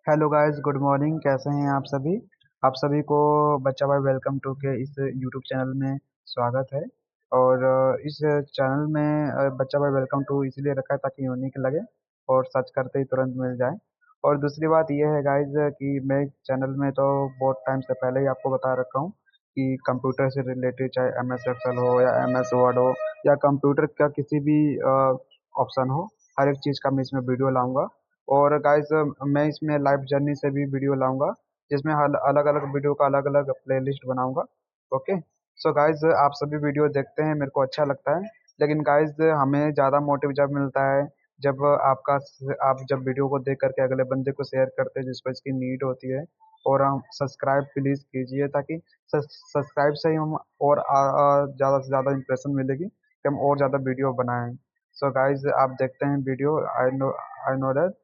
Hello guys, good morning. कैसे हैं आप सभी? आप सभी को बच्चा भाई वेलकम टू के इस यूट्यूब चैनल में स्वागत है। और इस चैनल में बच्चा भाई वेलकम टू इसलिए रखा है ताकि यूनिक लगे और सर्च करते ही तुरंत मिल जाए। और दूसरी बात यह है गाइस कि मैं चैनल में तो बहुत टाइम से पहले ही आपको बता रखा हूँ कि कंप्यूटर से रिलेटेड चाहे एम एस एक्सेल हो या एम एस वर्ड हो या कंप्यूटर का किसी भी ऑप्शन हो, हर एक चीज़ का मैं इसमें वीडियो लाऊंगा। और गाइस मैं इसमें लाइफ जर्नी से भी वीडियो लाऊंगा, जिसमें अलग अलग वीडियो का अलग अलग प्लेलिस्ट बनाऊंगा। ओके। सो गाइस आप सभी वीडियो देखते हैं, मेरे को अच्छा लगता है। लेकिन गाइस हमें ज़्यादा मोटिव जब मिलता है जब आप जब वीडियो को देख करके अगले बंदे को शेयर करते हैं जिसको इसकी नीड होती है। और हम सब्सक्राइब प्लीज़ कीजिए ताकि सब्सक्राइब से ही हम और ज़्यादा से ज़्यादा इंप्रेशन मिलेगी कि हम और ज़्यादा वीडियो बनाएं। सो गाइस आप देखते हैं वीडियो, आई नो दैट।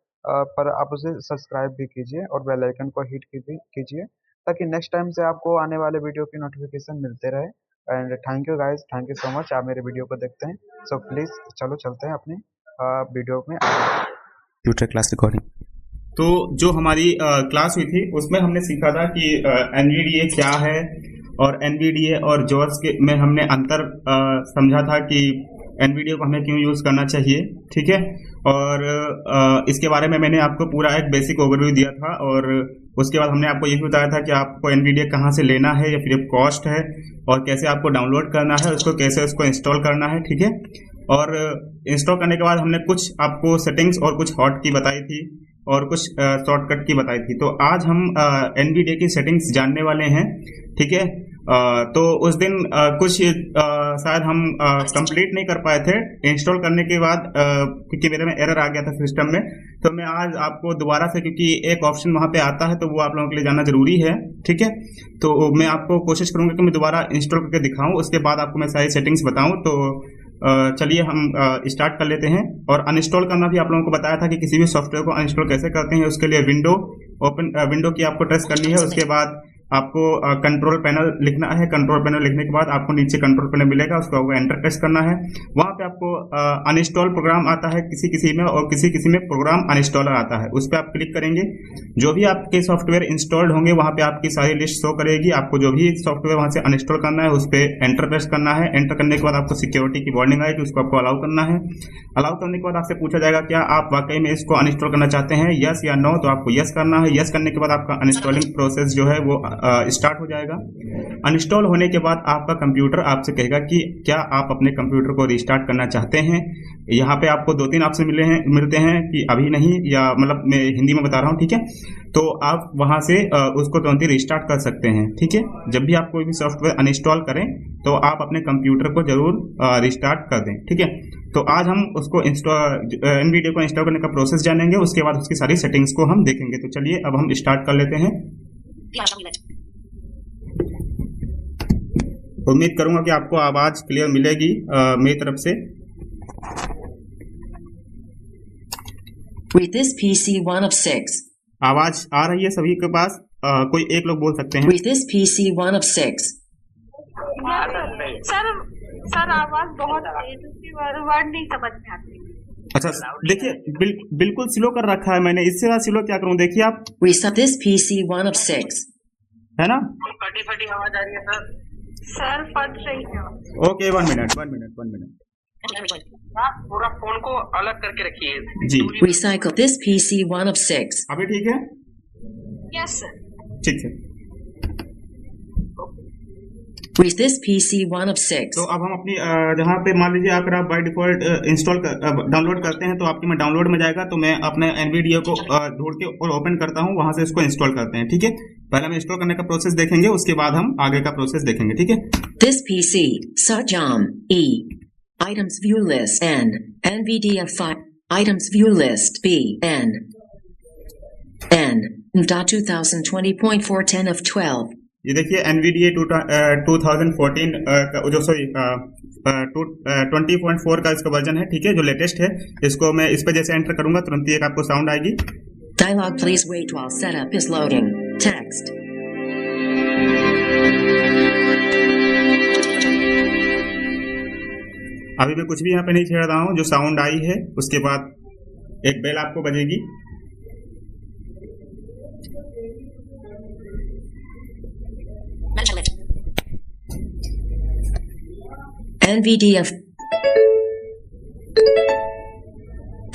पर आप उसे सब्सक्राइब भी कीजिए और बेल आइकन को हिट कीजिए ताकि नेक्स्ट टाइम से आपको आने वाले वीडियो की नोटिफिकेशन मिलते रहे। And thank you guys, thank you so much, आप मेरे वीडियो को देखते हैं। सो प्लीज़ चलो चलते हैं अपनी वीडियो में आगे। Future class recording. तो जो हमारी क्लास हुई थी उसमें हमने सीखा था कि एनवीडीए क्या है और एनवीडीए और जॉस के में हमने अंतर समझा था कि एनवीडीए को हमें क्यों यूज़ करना चाहिए। ठीक है। और इसके बारे में मैंने आपको पूरा एक बेसिक ओवरव्यू दिया था और उसके बाद हमने आपको ये भी बताया था कि आपको एनवीडीए कहाँ से लेना है या फ्री ऑफ कॉस्ट है और कैसे आपको डाउनलोड करना है, उसको कैसे उसको इंस्टॉल करना है। ठीक है। और इंस्टॉल करने के बाद हमने कुछ आपको सेटिंग्स और कुछ हॉट की बताई थी और कुछ शॉर्टकट की बताई थी। तो आज हम एनवीडीए की सेटिंग्स जानने वाले हैं। ठीक है। तो उस दिन कुछ शायद हम कंप्लीट नहीं कर पाए थे इंस्टॉल करने के बाद, क्योंकि मेरे में एरर आ गया था सिस्टम में। तो मैं आज आपको दोबारा से, क्योंकि एक ऑप्शन वहाँ पे आता है तो वो आप लोगों के लिए जानना जरूरी है। ठीक है। तो मैं आपको कोशिश करूंगा कि मैं दोबारा इंस्टॉल करके दिखाऊं, उसके बाद आपको मैं सारी सेटिंग्स बताऊं। तो चलिए हम स्टार्ट कर लेते हैं। और अनइंस्टॉल करना भी आप लोगों को बताया था कि किसी भी सॉफ्टवेयर को अनइंस्टॉल कैसे करते हैं। उसके लिए विंडो की आपको प्रेस करनी है। उसके बाद आपको कंट्रोल पैनल लिखना है। कंट्रोल पैनल लिखने के बाद आपको नीचे कंट्रोल पैनल मिलेगा, उसको आपको एंटर प्रेस करना है। वहाँ पे आपको अनइंस्टॉल प्रोग्राम आता है किसी किसी में और किसी किसी में प्रोग्राम अनइंस्टॉलर आता है। उस पर आप क्लिक करेंगे, जो भी आपके सॉफ्टवेयर इंस्टॉल्ड होंगे वहाँ पे आपकी सारी लिस्ट शो करेगी। आपको जो भी सॉफ्टवेयर वहाँ से अनइंस्टॉल करना है उस पर एंटर प्रेस करना है। एंटर करने के बाद आपको सिक्योरिटी की वार्निंग आएगी, उसको आपको अलाउ करना है। अलाउ करने के बाद आपसे पूछा जाएगा क्या आप वाकई में इसको अनइंस्टॉल करना चाहते हैं, यस या नो। तो आपको यस करना है। यस करने के बाद आपका अनइंस्टॉलिंग प्रोसेस जो है वो स्टार्ट हो जाएगा। अनइंस्टॉल होने के बाद आपका कंप्यूटर आपसे कहेगा कि क्या आप अपने कंप्यूटर को रिस्टार्ट करना चाहते हैं। यहाँ पे आपको 2-3 ऑप्शन मिलते हैं कि अभी नहीं, या मतलब मैं हिंदी में बता रहा हूँ। ठीक है। तो आप वहां से उसको तुरंत ही रिस्टार्ट कर सकते हैं। ठीक है। जब भी आप कोई भी सॉफ्टवेयर अनइंस्टॉल करें तो आप अपने कंप्यूटर को जरूर रिस्टार्ट कर दें। ठीक है। तो आज हम उसको एनवीडिया को इंस्टॉल करने का प्रोसेस जानेंगे, उसके बाद उसकी सारी सेटिंग्स को हम देखेंगे। तो चलिए अब हम स्टार्ट कर लेते हैं। उम्मीद करूंगा कि आपको आवाज क्लियर मिलेगी मेरी तरफ से। With this PC 1 of 6. आवाज आ रही है सभी के पास? कोई एक लोग बोल सकते हैं। With this PC 1 of 6. Sir आवाज बहुत तेज, उसकी वर्ड नहीं समझ में आती। अच्छा देखिए, बिल्कुल स्लो कर रखा है मैंने, इससे ज्यादा स्लो क्या करूं? देखिए आप। Reset this PC 1 of 6. है ना? फटी फटी आवाज आ रही है सर। सर फट रही है। Okay, 1 minute. पूरा फोन को अलग करके रखिए जी। Recycle this PC 1 of 6. अभी ठीक है? Yes sir. ठीक है। With this PC 1 of 6. तो अब हम अपनी जहाँ पे मान लीजिए अगर आप बाय डिफॉल्ट डाउनलोड करते हैं तो आपके में डाउनलोड में जाएगा। तो मैं अपने एनवीडिया को ढूंढ के और ओपन करता हूँ, वहां से इसको इंस्टॉल करते हैं। ठीक है। पहले हम इंस्टॉल करने का प्रोसेस देखेंगे, उसके बाद हम आगे का प्रोसेस देखेंगे। ठीक है। This PC Sajam E. Items view list N. NVIDIA 5. Items view list B. N. .2020.410 of 12. ये देखिए एनवीडीए 2014 जो सॉरी 20.4 का इसका वर्जन है। ठीक है, जो लेटेस्ट है। इसको मैं इस पे जैसे एंटर करूंगा तुरंत ही एक आपको साउंड आएगी। Dialog, please wait while setup is loading. Text. अभी मैं कुछ भी यहाँ पे नहीं छेड़ रहा हूँ। जो साउंड आई है उसके बाद एक बेल आपको बजेगी।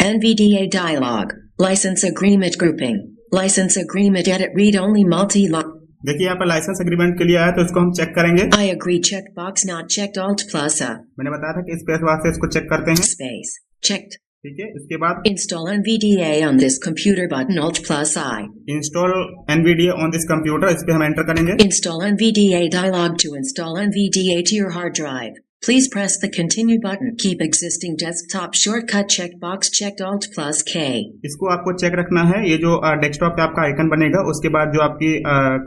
NVDA dialog. License agreement grouping. License agreement edit read only multi-line. देखिए यहाँ पर लाइसेंस एग्रीमेंट के लिए आया तो इसको हम चेक करेंगे। I agree checkbox not checked alt plus a. मैंने बताया था कि स्पेस बार से इसको चेक करते हैं। Space checked. ठीक है, इसके बाद Install NVDA on this computer button alt plus I. Install NVDA on this computer, इस पे हम एंटर करेंगे। Install NVDA dialog to install NVDA to your hard drive. Please press the continue button. Keep existing desktop shortcut checkbox checked alt plus K. इसको आपको check रखना है। ये जो डेस्कटॉप पे आपका आइकन बनेगा, उसके बाद जो आपकी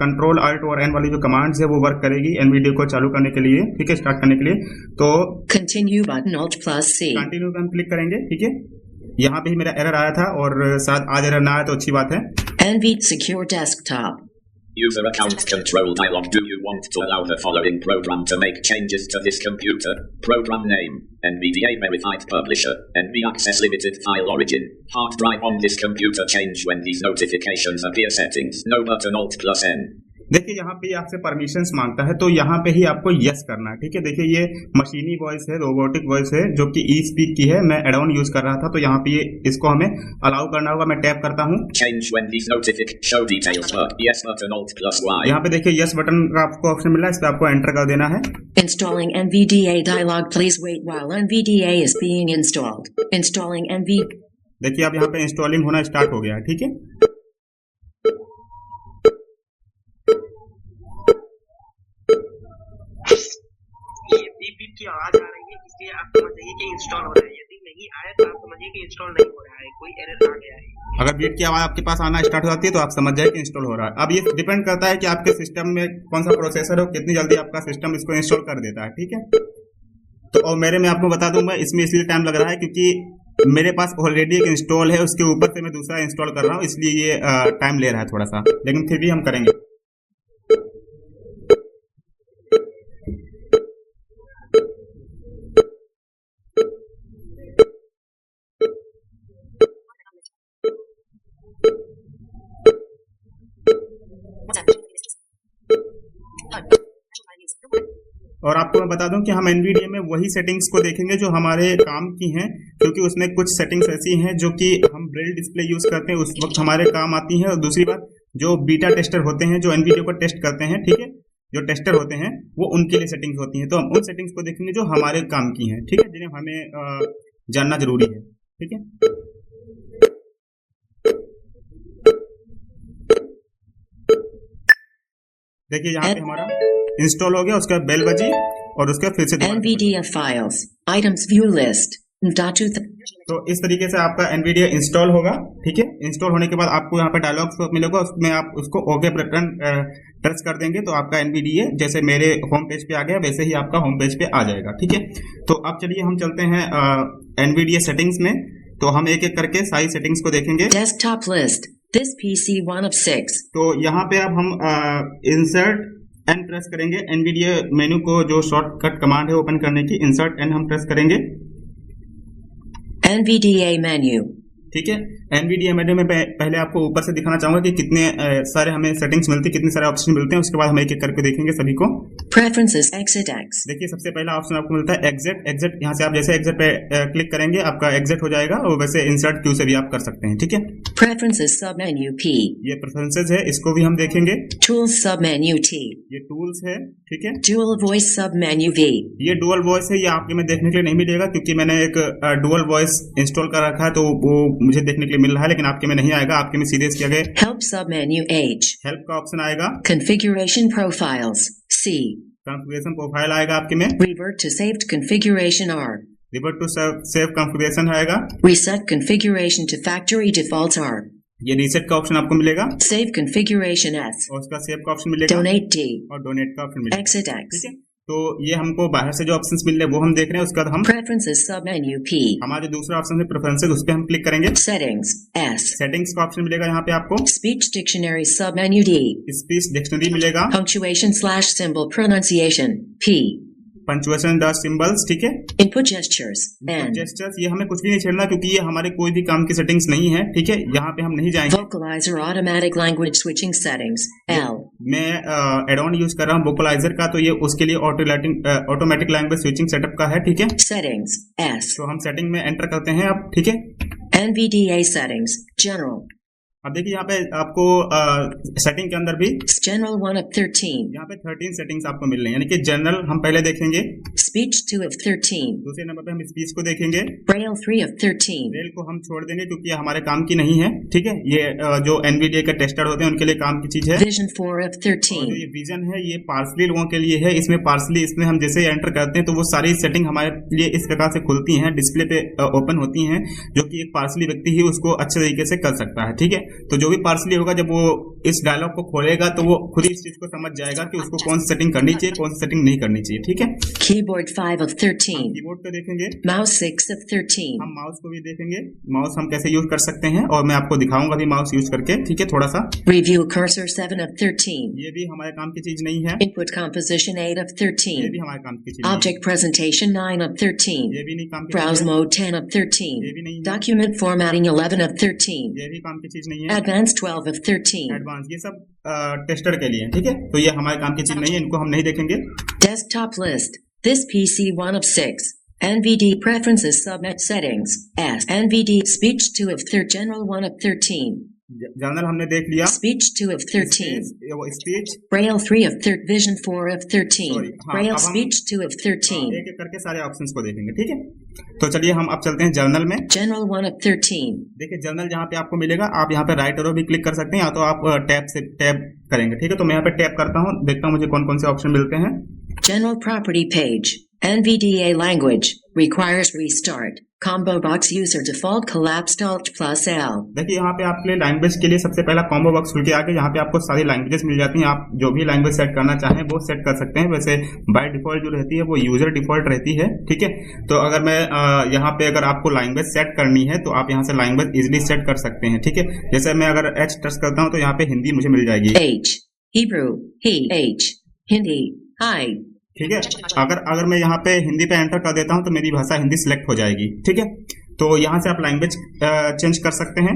कंट्रोल अल्ट और एन वाली जो कमांड्स है वो वर्क करेगी NVDA को चालू करने के लिए, ठीक है, स्टार्ट करने के लिए। तो Continue button alt plus C. Continue पे हम क्लिक करेंगे, ठीक है। यहाँ पे ही मेरा एरर आया था और शायद आज एरर ना आया तो अच्छी बात है। NVDA secure desktop. User account control dialog. Do you want to allow the following program to make changes to this computer? Program name, NVDA verified publisher, NV access limited file origin, hard drive on this computer. Change when these notifications appear. Settings, no button alt plus N. देखिए यहाँ पे आपसे permissions मांगता है, तो यहाँ पे ही आपको यस करना है, ठीक है। देखिए ये मशीनी वॉइस है, रोबोटिक वॉइस है, जो कि ई स्पीक की है। मैं एड ऑन यूज कर रहा था, तो यहाँ पे ये इसको हमें अलाउ करना होगा। मैं टैप करता हूँ। Change when these notifications show details but yes button alt plus Y. यहाँ पे देखिए यस बटन का आपको ऑप्शन मिला है, इस पे आपको एंटर कर देना है। Installing NVDA dialog. Please wait while NVDA is being installed. Installing NV. देखिए अब यहाँ पे इंस्टॉलिंग होना स्टार्ट हो गया है, ठीक है। की आवाज आ रही है, इसलिए आप समझ जाइए कि इंस्टॉल हो रहा है। यदि नहीं आया तो आप समझिए कि इंस्टॉल नहीं हो रहा है, कोई एरर आ गया है। अगर बीट की आवाज आपके पास आना स्टार्ट हो जाती है तो आप समझ जाए कि इंस्टॉल हो रहा है। अब ये डिपेंड करता है कि आपके सिस्टम में कौन सा प्रोसेसर हो, कितनी जल्दी आपका सिस्टम इसको इंस्टॉल कर देता है, ठीक है। तो और मेरे में आपको बता दूं, मैं इसमें इसलिए टाइम लग रहा है क्योंकि मेरे पास ऑलरेडी एक इंस्टॉल है, उसके ऊपर से मैं दूसरा इंस्टॉल कर रहा हूँ, इसलिए ये टाइम ले रहा है थोड़ा सा, लेकिन फिर भी हम करेंगे। और आपको मैं बता दूं कि हम NVDA में वही सेटिंग्स को देखेंगे जो हमारे काम की हैं, क्योंकि उसमें कुछ सेटिंग्स ऐसी हैं जो कि हम ब्रेल डिस्प्ले यूज करते हैं उस वक्त हमारे काम आती हैं। और दूसरी बात, जो बीटा टेस्टर होते हैं जो NVDA को टेस्ट करते हैं, ठीक है, जो टेस्टर होते हैं वो उनके लिए सेटिंग्स होती हैं। तो हम उन सेटिंग्स को देखेंगे जो हमारे काम की हैं, ठीक है, जिन्हें हमें जानना जरूरी है, ठीक है। देखिए यहाँ पे हमारा इंस्टॉल हो गया, उसका बेल बजी और उसका फिर से NVDA files items view list. तो इस तरीके से आपका NVDA इंस्टॉल होगा, ठीक है। इंस्टॉल होने के बाद आपको यहाँ पे डायलॉग मिलेगा, उसमें आप उसको ओके बटन प्रेस कर देंगे तो आपका NVDA जैसे मेरे होम पेज पे आ गया वैसे ही आपका होम पेज पे आ जाएगा, ठीक है। तो अब चलिए हम चलते हैं NVDA सेटिंग्स में। तो हम एक एक करके सारी सेटिंग्स को देखेंगे। Desktop list. This PC 1 of 6. तो यहाँ पे अब हम इंसर्ट एन प्रेस करेंगे। NVDA मेन्यू को जो शॉर्टकट कमांड है ओपन करने की, इंसर्ट एन हम प्रेस करेंगे। NVDA menu. ठीक है। NVDA मेन्यू में पहले आपको ऊपर से दिखाना चाहूंगा कि कितने सारे हमें सेटिंग्स मिलती है, कितने सारे ऑप्शन मिलते हैं, उसके बाद हम एक एक करके देखेंगे सभी को। Preferences exit X. देखिए सबसे पहला ऑप्शन आपको मिलता है एग्जिट। एग्जिट यहाँ से आप जैसे एग्जिट पे क्लिक करेंगे आपका एग्जिट हो जाएगा, और वैसे इंसर्ट क्यू से भी आप कर सकते हैं, ठीक है। Preferences submenu P. ये प्रेफरेंसेज है, इसको भी हम देखेंगे। Tools submenu T. ये टूल्स है, ठीक है। Dual voice submenu V. ये डुअल वॉइस है, ये आपके में देखने के लिए नहीं मिलेगा क्योंकि मैंने एक डुअल वॉइस इंस्टॉल कर रखा है, तो वो मुझे देखने के लिए मिल रहा है, लेकिन आपके में नहीं आएगा। आपके में सीधे किया गया Help submenu H. हेल्प का ऑप्शन आएगा। Configuration profiles C. Configuration profile आएगा आपके में। Revert to saved configuration R. Revert to save configuration आएगा। Reset configuration to factory default R. ये रीसेट का ऑप्शन आपको मिलेगा, Save configuration S. और उसका सेव का ऑप्शन मिलेगा, Donate D. और डोनेट का ऑप्शन मिलेगा। Exit X. ठीक है। तो ये हमको बाहर से जो ऑप्शंस मिल रहे हैं वो हम देख रहे हैं। उसके बाद हम Preferences submenu P. हमारा जो दूसरा ऑप्शन है प्रेफरेंसेस, उस पर हम क्लिक करेंगे। Settings S. सेटिंग्स का ऑप्शन मिलेगा यहाँ पे आपको। Speech dictionary submenu D. Speech dictionary मिलेगा। Punctuation / symbol pronunciation P. Punctuation the symbols, ठीक है। Input gestures. N. जेस्चर्स ये हमें कुछ भी नहीं छेड़ना क्योंकि ये हमारे कोई भी काम की सेटिंग्स नहीं है, ठीक है। यहाँ पे हम नहीं जाएंगे। Vocalizer automatic language switching settings. L. मैं एड ऑन यूज कर रहा हूँ वोकलाइजर का, तो ये उसके लिए ऑटोमेटिक लैंग्वेज स्विचिंग सेटअप का है, ठीक है। Settings. S. तो हम सेटिंग में एंटर करते हैं अब, ठीक है। NVDA settings. General. अब देखिए यहाँ पे आपको सेटिंग के अंदर भी General 1 of 13. यहाँ पे 13 सेटिंग्स आपको मिल रही हैं, यानी कि जनरल हम पहले देखेंगे, Speech 2 of 13. दूसरे नंबर पे हम स्पीच को देखेंगे, Braille 3 of 13. ब्रेल को हम छोड़ देंगे क्योंकि ये हमारे काम की नहीं है, ठीक है। ये जो एनवीडीए के टेस्टर होते हैं उनके लिए काम की चीज है। Vision 4 of और 13. जो ये विजन है ये पार्सली लोगों के लिए है। इसमें पार्सली इसमें हम जैसे एंटर करते हैं तो वो सारी सेटिंग हमारे लिए इस प्रकार से खुलती हैं, डिस्प्ले पे ओपन होती हैं, जो कि एक पार्सली व्यक्ति ही उसको अच्छे तरीके से कर सकता है, ठीक है। तो जो भी पार्सली होगा जब वो इस डायलॉग को खोलेगा तो वो खुद ही इस चीज को समझ जाएगा कि उसको कौन सी सेटिंग करनी चाहिए, कौन सी सेटिंग नहीं करनी चाहिए, ठीक है। Keyboard 5 of 13. कीबोर्ड पे देखेंगे, Mouse 6 of 13. हम माउस को भी देखेंगे, माउस हम कैसे यूज कर सकते हैं और मैं आपको दिखाऊंगा भी माउस यूज करके, ठीक है। थोड़ा सा Review cursor 7 of 13. ये भी हमारे काम की चीज नहीं है, Input composition 8 of ये 13. भी हमारे काम की चीज नहीं Object presentation 9 of 13. है, ये भी नहीं काम की Browse चीज है, mode 10 of ये 13. भी नहीं है, Document formatting 11 of 13. ये भी काम की चीज नहीं है, Advanced 12 of 13. एडवांस ये सब टेस्टर के लिए, ठीक है। तो ये हमारे काम की चीज नहीं है, इनको हम नहीं देखेंगे। Desktop list. This PC 1 of 6. NVD preferences subnet settings. S. NVD speech 2 of 3. General 1 of 13. General हमने देख लिया, Speech 2 of 13. Speech Braille 3 of 13. Vision 4 of 13. Sorry. हाँ, Braille अब हम- speech 2 of 13. एक एक करके सारे ऑप्शंस को देखेंगे, ठीक है। तो चलिए हम अब चलते हैं जर्नल में। General 1 of 13. देखिए जर्नल जहाँ पे आपको मिलेगा, आप यहाँ पे राइट एरो भी क्लिक कर सकते हैं या तो आप टैब से टैब करेंगे, ठीक है। तो मैं यहाँ पे टैब करता हूँ, देखता हूँ मुझे कौन कौन से ऑप्शन मिलते हैं। General property page. NVDA language. Requires restart. Combo box user default collapsed Alt plus L. देखिए यहाँ पे आपके लिए लैंग्वेज के लिए सबसे पहला कॉम्बो बॉक्स खुल के आके यहाँ पे आपको सारी लैंग्वेजेस मिल जाती हैं। आप जो भी लैंग्वेज सेट करना चाहें वो सेट कर सकते हैं। वैसे बाय डिफॉल्ट जो रहती है वो यूजर डिफॉल्ट रहती है, ठीक है। तो अगर मैं यहाँ पे अगर आपको लैंग्वेज सेट करनी है तो आप यहाँ से लैंग्वेज इजिली सेट कर सकते हैं, ठीक है। जैसे मैं अगर H टच करता हूँ तो यहाँ पे हिंदी मुझे मिल जाएगी, H. Hebrew. H. Hindi. I. ठीक है। अगर मैं यहाँ पे हिंदी पे एंटर कर देता हूँ तो मेरी भाषा हिंदी सिलेक्ट हो जाएगी, ठीक है। तो यहाँ से आप लैंग्वेज चेंज कर सकते हैं।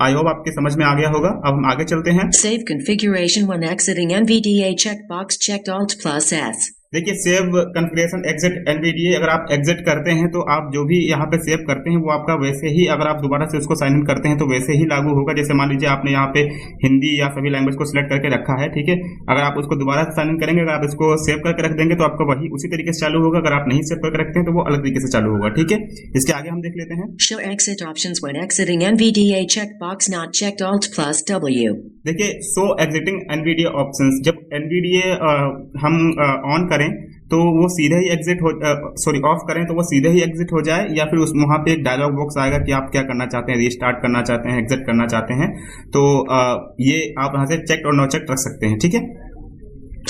आई होप आपके समझ में आ गया होगा। अब हम आगे चलते हैं। Save configuration when exiting NVDA checkbox checked Alt plus S. देखिए सेव कॉन्फ़िगरेशन एग्जिट एनवीडीए, अगर आप एग्जिट करते हैं तो आप जो भी यहाँ पे सेव करते हैं वो आपका वैसे ही, अगर आप दोबारा से उसको साइन इन करते हैं तो वैसे ही लागू होगा। जैसे मान लीजिए आपने यहाँ पे हिंदी या सभी लैंग्वेज को सिलेक्ट करके रखा है, ठीक है। अगर आप उसको दोबारा से साइन इन करेंगे, अगर आप इसको सेव करके रख देंगे तो आपका वही उसी तरीके से चालू होगा। अगर आप नहीं सेव करके रखते हैं तो वो अलग तरीके से चालू होगा, ठीक है। इसके आगे हम देख लेते हैं। Show exit options when exiting NVDA checkbox not checked Alt plus W. देखिए शो एग्जिटिंग एनवीडीए ऑप्शंस, जब एनवीडीए हम ऑन करें तो वो सीधे ही एग्जिट हो, ऑफ करें तो वो सीधे ही एग्जिट हो जाए, या फिर उस वहाँ पे एक डायलॉग बॉक्स आएगा कि आप क्या करना चाहते हैं, रीस्टार्ट करना चाहते हैं, एग्जिट करना चाहते हैं। तो ये आप यहाँ से चेक और नो चेक रख सकते हैं, ठीक है।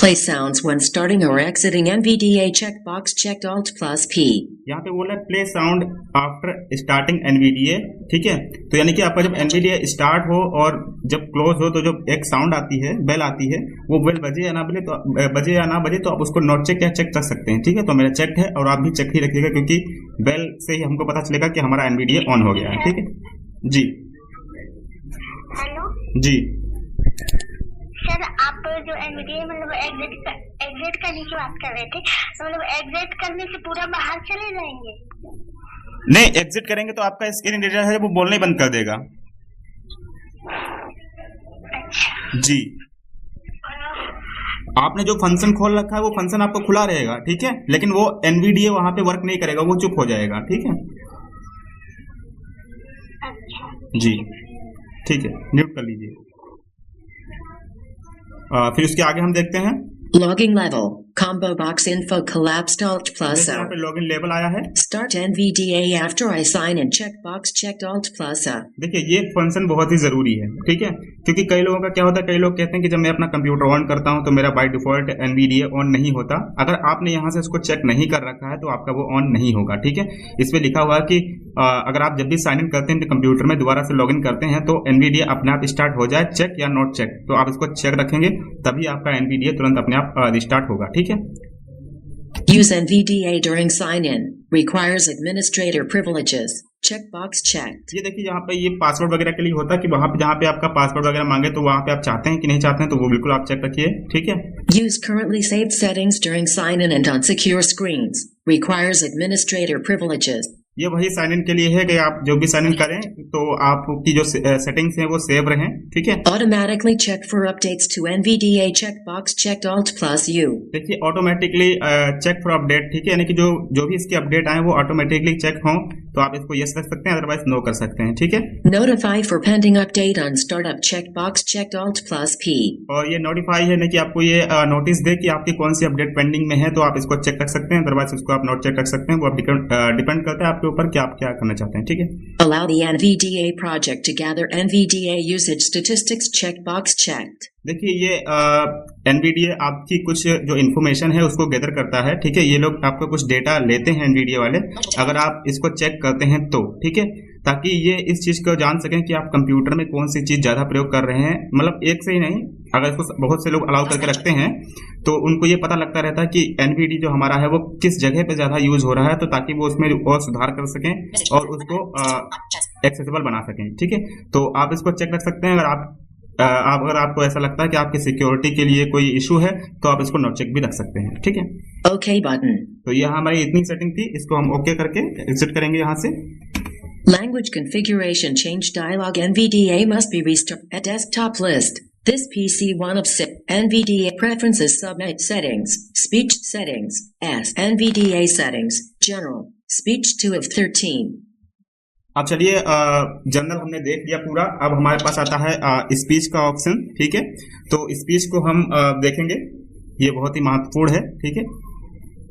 Play sounds when starting or exiting NVDA checkbox checked Alt plus P. यहाँ पे बोला play sound after starting NVDA, ठीक है। तो यानी कि आपका जब एनवीडीए स्टार्ट हो और जब क्लोज हो तो जो एक साउंड आती है, बेल आती है, वो बेल बजे या ना बजे तो आप उसको नॉट चेक या चेक कर सकते हैं, ठीक है। तो मेरा चेक है और आप भी चेक ही रखिएगा क्योंकि बेल से ही हमको पता चलेगा कि हमारा एनवीडीए ऑन हो गया है, ठीक है जी। हेलो जी सर, आप जो एनवीडीए मतलब एग्जिट करने की बात कर रहे थे, तो मतलब एग्जिट करने से पूरा बाहर चले जाएंगे? नहीं, एग्जिट करेंगे तो आपका स्क्रीन रीडर है वो बोलना ही बंद कर देगा। अच्छा। जी, आपने जो फंक्शन खोल रखा है वो फंक्शन आपको खुला रहेगा, ठीक है, लेकिन वो एनवीडीए वहां पे वर्क नहीं करेगा, वो चुप हो जाएगा, ठीक है। अच्छा। जी ठीक है, म्यूट कर लीजिए। फिर उसके आगे हम देखते हैं Logging level. Combo box info collapsed Alt plus यहाँ O. पे लॉगिन लेवल आया है। Start NVDA after I sign in checkbox checked Alt plus O. देखिए ये फंक्शन बहुत ही जरूरी है, ठीक है, क्योंकि कई लोगों का क्या होता है, कई लोग कहते हैं कि जब मैं अपना कंप्यूटर ऑन करता हूं तो मेरा बाय डिफॉल्ट एनवीडीए ऑन नहीं होता। अगर आपने यहाँ से इसको चेक नहीं कर रखा है तो आपका वो ऑन नहीं होगा, ठीक है। इसमें लिखा हुआ है कि अगर आप जब भी साइन इन करते हैं कंप्यूटर में दोबारा से लॉगिन करते हैं तो एनवीडीए अपने आप स्टार्ट हो जाए, चेक या नॉट चेक, तो आप इसको चेक रखेंगे तभी आपका एनवीडीए तुरंत अपने आप रिस्टार्ट होगा, ठीक है। Use NVDA during sign-in. Requires administrator privileges. Checkbox checked. ये देखिए यहाँ पे ये पासवर्ड वगैरह के लिए होता है कि वहां पे जहाँ पे आपका पासवर्ड वगैरह मांगे तो वहां पे आप चाहते हैं कि नहीं चाहते हैं, तो वो बिल्कुल आप चेक रखिए, ठीक है। Use currently saved settings during sign-in and on secure screens. Requires administrator privileges. ये वही साइन इन के लिए है कि आप जो भी साइन इन करें तो आपकी जो सेटिंग्स हैं वो सेव रहें, ठीक है। Automatically check for updates to NVDA checkbox checked Alt+U. देखिए ऑटोमेटिकली चेक फॉर अपडेट, ठीक है, यानी कि जो भी इसके अपडेट आए वो ऑटोमेटिकली चेक हों तो आप इसको यस रख सकते हैं, अदरवाइज नो कर सकते हैं, ठीक है। Notify for pending update on startup checkbox checked Alt+P. और ये नोटिफाई है ना कि आपको ये नोटिस दे कि आपकी कौन सी अपडेट पेंडिंग में है, तो आप इसको चेक रख सकते हैं, अदरवाइज इसको आप नोट चेक रख सकते हैं। वो डिपेंड करता है आपके ऊपर कि आप क्या करना चाहते हैं, ठीक है। Allow the NVDA project to gather NVDA usage statistics checkbox checked. देखिए ये एनवीडीए आपकी कुछ जो इन्फॉर्मेशन है उसको गैदर करता है, ठीक है। ये लोग आपका कुछ डेटा लेते हैं एनवीडीए वाले, अगर आप इसको चेक करते हैं तो, ठीक है, ताकि ये इस चीज को जान सकें कि आप कंप्यूटर में कौन सी चीज ज्यादा प्रयोग कर रहे हैं। मतलब एक से ही नहीं, अगर इसको बहुत से लोग अलाउ करके रखते हैं तो उनको ये पता लगता रहता है कि एनवीडी जो हमारा है वो किस जगह पे ज्यादा यूज हो रहा है, तो ताकि वो उसमें और सुधार कर सकें और उसको एक्सेसिबल बना सकें, ठीक है। तो आप इसको चेक रख सकते हैं। अगर आपको ऐसा लगता है कि आपकी सिक्योरिटी के लिए कोई इशू है तो आप इसको नोट चेक भी रख सकते हैं, ठीक है। Okay button. तो यह हमारी इतनी सेटिंग थी, इसको हम ओके करके एग्जिट करेंगे यहाँ से। Language configuration change dialog NVDA must be restarted at desktop list. This PC 1 of 6. NVDA preferences subnet settings. Speech settings. S. NVDA settings. General. Speech 2 of 13. अब चलिए जनरल हमने देख लिया पूरा। अब हमारे पास आता है स्पीच का ऑप्शन, ठीक है। तो स्पीच को हम देखेंगे, ये बहुत ही महत्वपूर्ण है, ठीक है।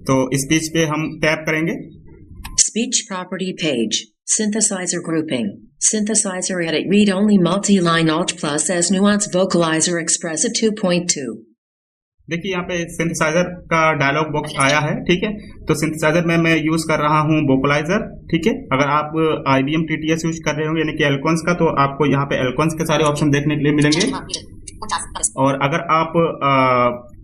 तो स्पीच पे हम टैप करेंगे। Speech property page. Synthesizer grouping. Synthesizer edit read only multi-line Alt plus as nuance vocalizer expressive 2.2. देखिए यहाँ पे सिंथेसाइजर का डायलॉग बॉक्स आया है, ठीक है। तो सिंथेसाइजर में मैं यूज कर रहा हूँ वोकलाइजर, ठीक है। अगर आप IBM TTS यूज कर रहे होंगे यानी कि एल्कोन्स का, तो आपको यहाँ पे एल्कोन्स के सारे ऑप्शन देखने के लिए मिलेंगे। और अगर आप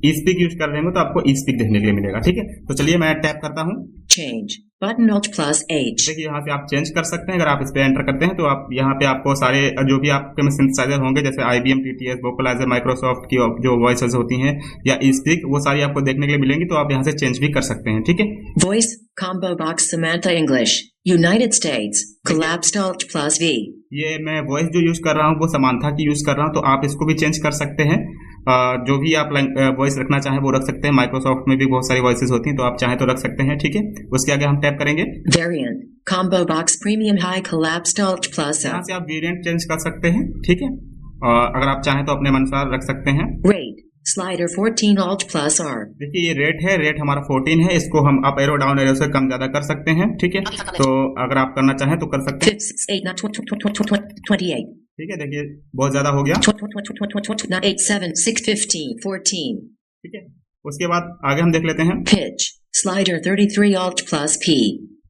स्पीक यूज कर रहे होंगे तो आपको स्पीक देखने के लिए मिलेगा, ठीक है। तो चलिए मैं टैप करता हूँ। Change button Alt plus H. देखिए यहाँ से आप चेंज कर सकते हैं। अगर आप इस पे एंटर करते हैं तो आप यहाँ पे आपको सारे जो भी आपके में सिंथेसाइजर होंगे जैसे IBM TTS, वोकलाइजर, माइक्रोसॉफ्ट की जो वॉइसेस होती हैं या स्पीक, वो सारी आपको देखने के लिए मिलेंगी, तो आप यहाँ से चेंज भी कर सकते हैं, ठीक है। Voice combo box Samantha English United States collapsed Alt plus V. ये मैं वॉइस जो यूज कर रहा हूँ वो समांथा की यूज कर रहा हूँ, तो आप इसको भी चेंज कर सकते हैं। जो भी आप वॉइस रखना चाहें वो रख सकते हैं। माइक्रोसॉफ्ट में भी बहुत सारी वॉइसेस होती हैं, तो आप चाहें तो रख सकते हैं, ठीक है। उसके आगे हम टैप करेंगे Variant combo box premium high collapsed Alt plus यहाँ L. से आप वेरिएंट चेंज कर सकते हैं, ठीक है। अगर आप चाहें तो अपने अनुसार रख सकते हैं। Rate slider 14 Alt plus R. देखिए ये रेट है, रेट हमारा 14 है, इसको हम अप एरो डाउन एरो से कम ज्यादा कर सकते हैं, ठीक है। तो अगर आप करना चाहें तो कर सकते हैं, 8 not 28. ठीक है। देखिए बहुत ज्यादा हो गया, 8 7 6 15 14. ठीक है। उसके बाद आगे हम देख लेते हैं। Pitch slider 33 Alt plus P.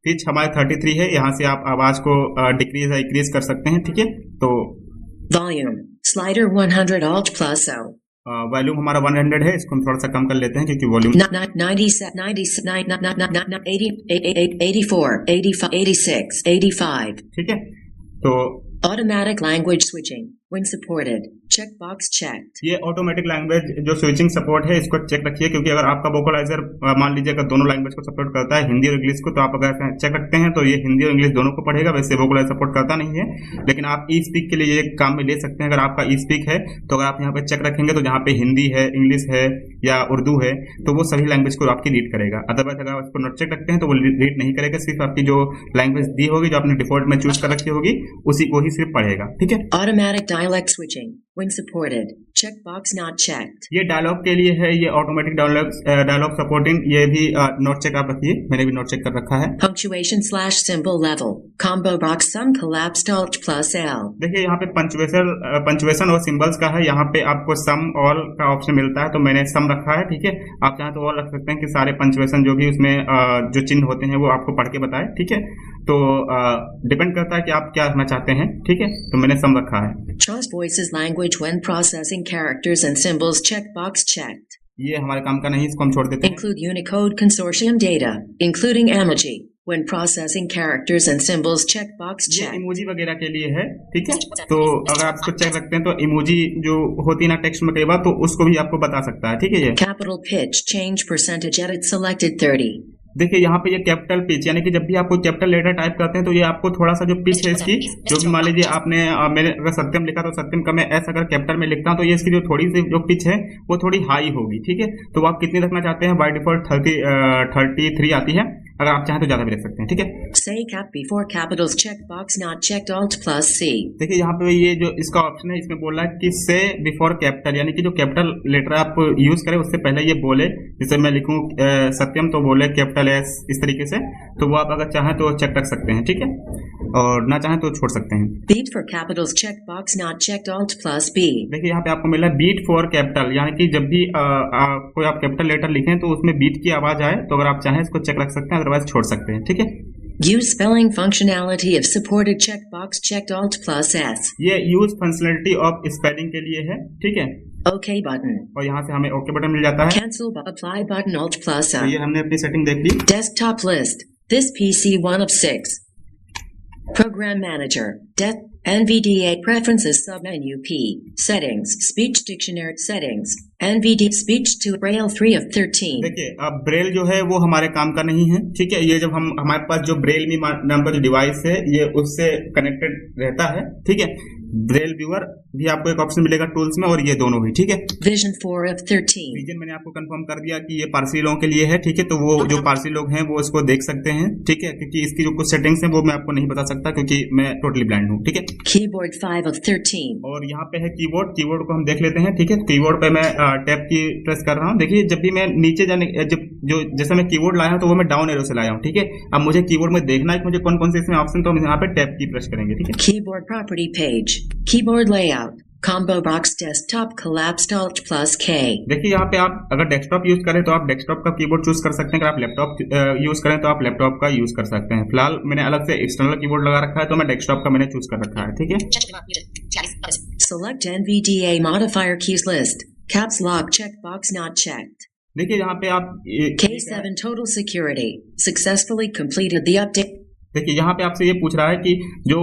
Pitch हमारे 33 है, यहाँ से आप आवाज को डिक्रीज या इंक्रीज कर सकते हैं, ठीक है। तो Volume slider 100 Alt plus L. Volume हमारा 100 है, इसको हम थोड़ा सा कम कर लेते हैं क्योंकि वॉल्यूम Not 97 not 80 84 85 86 85. ठीक है। तो Automatic language switching when supported. Checkbox checked. ये ऑटोमेटिक लैंग्वेज जो स्विचिंग सपोर्ट है इसको चेक रखिए, क्योंकि अगर आपका वोकलाइजर मान लीजिए अगर दोनों लैंग्वेज को सपोर्ट करता है, हिंदी और इंग्लिश को, तो आप अगर चेक रखते हैं तो ये हिंदी और इंग्लिश दोनों को पढ़ेगा। वैसे वोकलाइजर सपोर्ट करता नहीं है, लेकिन आप ई स्पीक के लिए ये काम में ले सकते हैं। अगर आपका ई स्पीक है तो अगर आप यहाँ पे चेक रखेंगे तो जहाँ पे हिंदी है, इंग्लिश है या उर्दू है, तो वो सभी लैंग्वेज को आपकी रीड करेगा। अदरवाइज अगर आप इसको नोट चेक रखते हैं तो वो रीड नहीं करेगा, सिर्फ आपकी जो लैंग्वेज दी होगी, जो आपने डिफॉल्ट में चूज कर रखी होगी, उसी को ही सिर्फ पढ़ेगा, ठीक है। Automatic dialect switching when supported. Checkbox not checked. ये डायलॉग के लिए है, ये ऑटोमेटिक डायलॉग सपोर्टिंग, ये भी नोट चेक आप रखिए, मैंने भी नोट चेक कर रखा है। Punctuation / symbol level. Combo box sum collapsed Alt plus L. देखिए यहाँ पे पंचुएशन और सिंबल्स का है, यहाँ पे आपको सम ऑल का ऑप्शन मिलता है, तो मैंने सम रखा है, ठीक है। आप चाहें तो ऑल रख सकते हैं कि सारे पंचुएशन जो भी उसमें जो चिन्ह होते हैं वो आपको पढ़ के बताए, ठीक है। तो डिपेंड करता है कि आप क्या रखना चाहते हैं, ठीक है। तो मैंने सम रखा है। Trust voices language when processing characters and symbols checkbox checked. ये हमारे काम का नहीं, इसको हम छोड़ देते हैं। Include Unicode consortium data, including emoji. When processing characters and symbols, checkbox ये check. इमोजी वगैरह के लिए है, ठीक है। तो अगर आप इसको चेक रखते हैं तो इमोजी जो होती है ना टेक्स्ट में कई बार, तो उसको भी आपको बता सकता है, ठीक है। ये Capital pitch change percentage edit selected 30. देखिए यहाँ पे ये कैपिटल पिच, यानी कि जब भी आप कोई कैपिटल लेटर टाइप करते हैं तो ये आपको थोड़ा सा जो पिच है इसकी, जो भी मान लीजिए आपने मैंने अगर सत्यम लिखा तो सत्यम का मैं एस अगर कैपिटल में लिखता हूँ तो ये इसकी जो थोड़ी सी जो पिच है वो थोड़ी हाई होगी, ठीक है। तो आप कितनी रखना चाहते हैं? बाय डिफॉल्ट 33 आती है, अगर आप चाहें तो ज्यादा भी रख सकते हैं, ठीक है। Say cap before capitals checkbox not checked Alt plus C. देखिए यहाँ पे ये जो इसका ऑप्शन है इसमें बोल रहा है कि से बिफोर कैपिटल, यानी कि जो कैपिटल लेटर आप यूज करें उससे पहले ये बोले, जैसे मैं लिखूं सत्यम तो बोले कैपिटल एस, इस तरीके से। तो वो आप अगर चाहें तो चेक रख सकते हैं, ठीक है, और ना चाहें तो छोड़ सकते हैं। Beat for capitals checkbox not checked Alt plus B. देखिए यहाँ पे आपको मिला बीट फॉर कैपिटल, यानी कि जब भी कोई आप कैपिटल लेटर लिखें तो उसमें बीट की आवाज आए, तो अगर आप चाहें इसको चेक रख सकते हैं, अदरवाइज छोड़ सकते हैं, ठीक है। Use spelling functionality if supported checkbox checked Alt plus S. ये यूज फंक्शनलिटी ऑफ स्पेलिंग के लिए है, ठीक है। OK button. और यहाँ से हमें ओके बटन मिल जाता है। Cancel apply button Alt plus तो A. ये हमने अपनी सेटिंग देख ली। Desktop list. This PC 1 of 6. Program Manager. NVDA Preferences submenu P. Settings. Speech Dictionary Settings. NVDA Speech to Braille 3 of 13. देखिए अब ब्रेल जो है वो हमारे काम का नहीं है, ठीक है। ये जब हमारे पास जो ब्रेल मी नाम का जो डिवाइस है ये उससे कनेक्टेड रहता है, ठीक है। ब्रेल व्यूअर भी आपको एक ऑप्शन मिलेगा टूल्स में, और ये दोनों भी, ठीक है। Vision 4 of 13. विजन मैंने आपको कंफर्म कर दिया कि ये पारसी लोगों के लिए है, ठीक है। तो वो जो पारसी लोग हैं वो इसको देख सकते हैं, ठीक है, क्योंकि इसकी जो कुछ सेटिंग्स हैं वो मैं आपको नहीं बता सकता क्योंकि मैं टोटली ब्लाइंड हूँ, ठीक है। Keyboard 5 of 13. और यहाँ पे है कीबोर्ड, कीबोर्ड को हम देख लेते हैं, ठीक है। कीबोर्ड पे मैं टैब की प्रेस कर रहा हूँ। देखिए जब भी मैं नीचे जाने जो जैसे मैं कीबोर्ड लाया हूँ तो वो मैं डाउन एरो से लाया हूँ, ठीक है। अब मुझे कीबोर्ड में देखना है कि मुझे कौन कौन से इसमें ऑप्शन, तो हम यहाँ पे टैब की प्रेस करेंगे, ठीक है। Keyboard property page. Keyboard layout. Combo box desktop collapsed Alt plus K. देखिए यहाँ पे आप अगर डेस्कटॉप यूज करें तो आप डेस्कटॉप का कीबोर्ड चूज कर सकते हैं, अगर आप लैपटॉप यूज करें तो आप लैपटॉप का यूज कर सकते हैं। फिलहाल मैंने अलग से एक्सटर्नल कीबोर्ड लगा रखा है, तो मैं डेस्कटॉप का मैंने चूज कर रखा है, ठीक है। Select NVDA modifier keys list. Caps lock checkbox not checked. देखिए यहाँ पे आप K7 total security. Successfully completed the update. देखिए यहाँ पे आपसे ये पूछ रहा है कि जो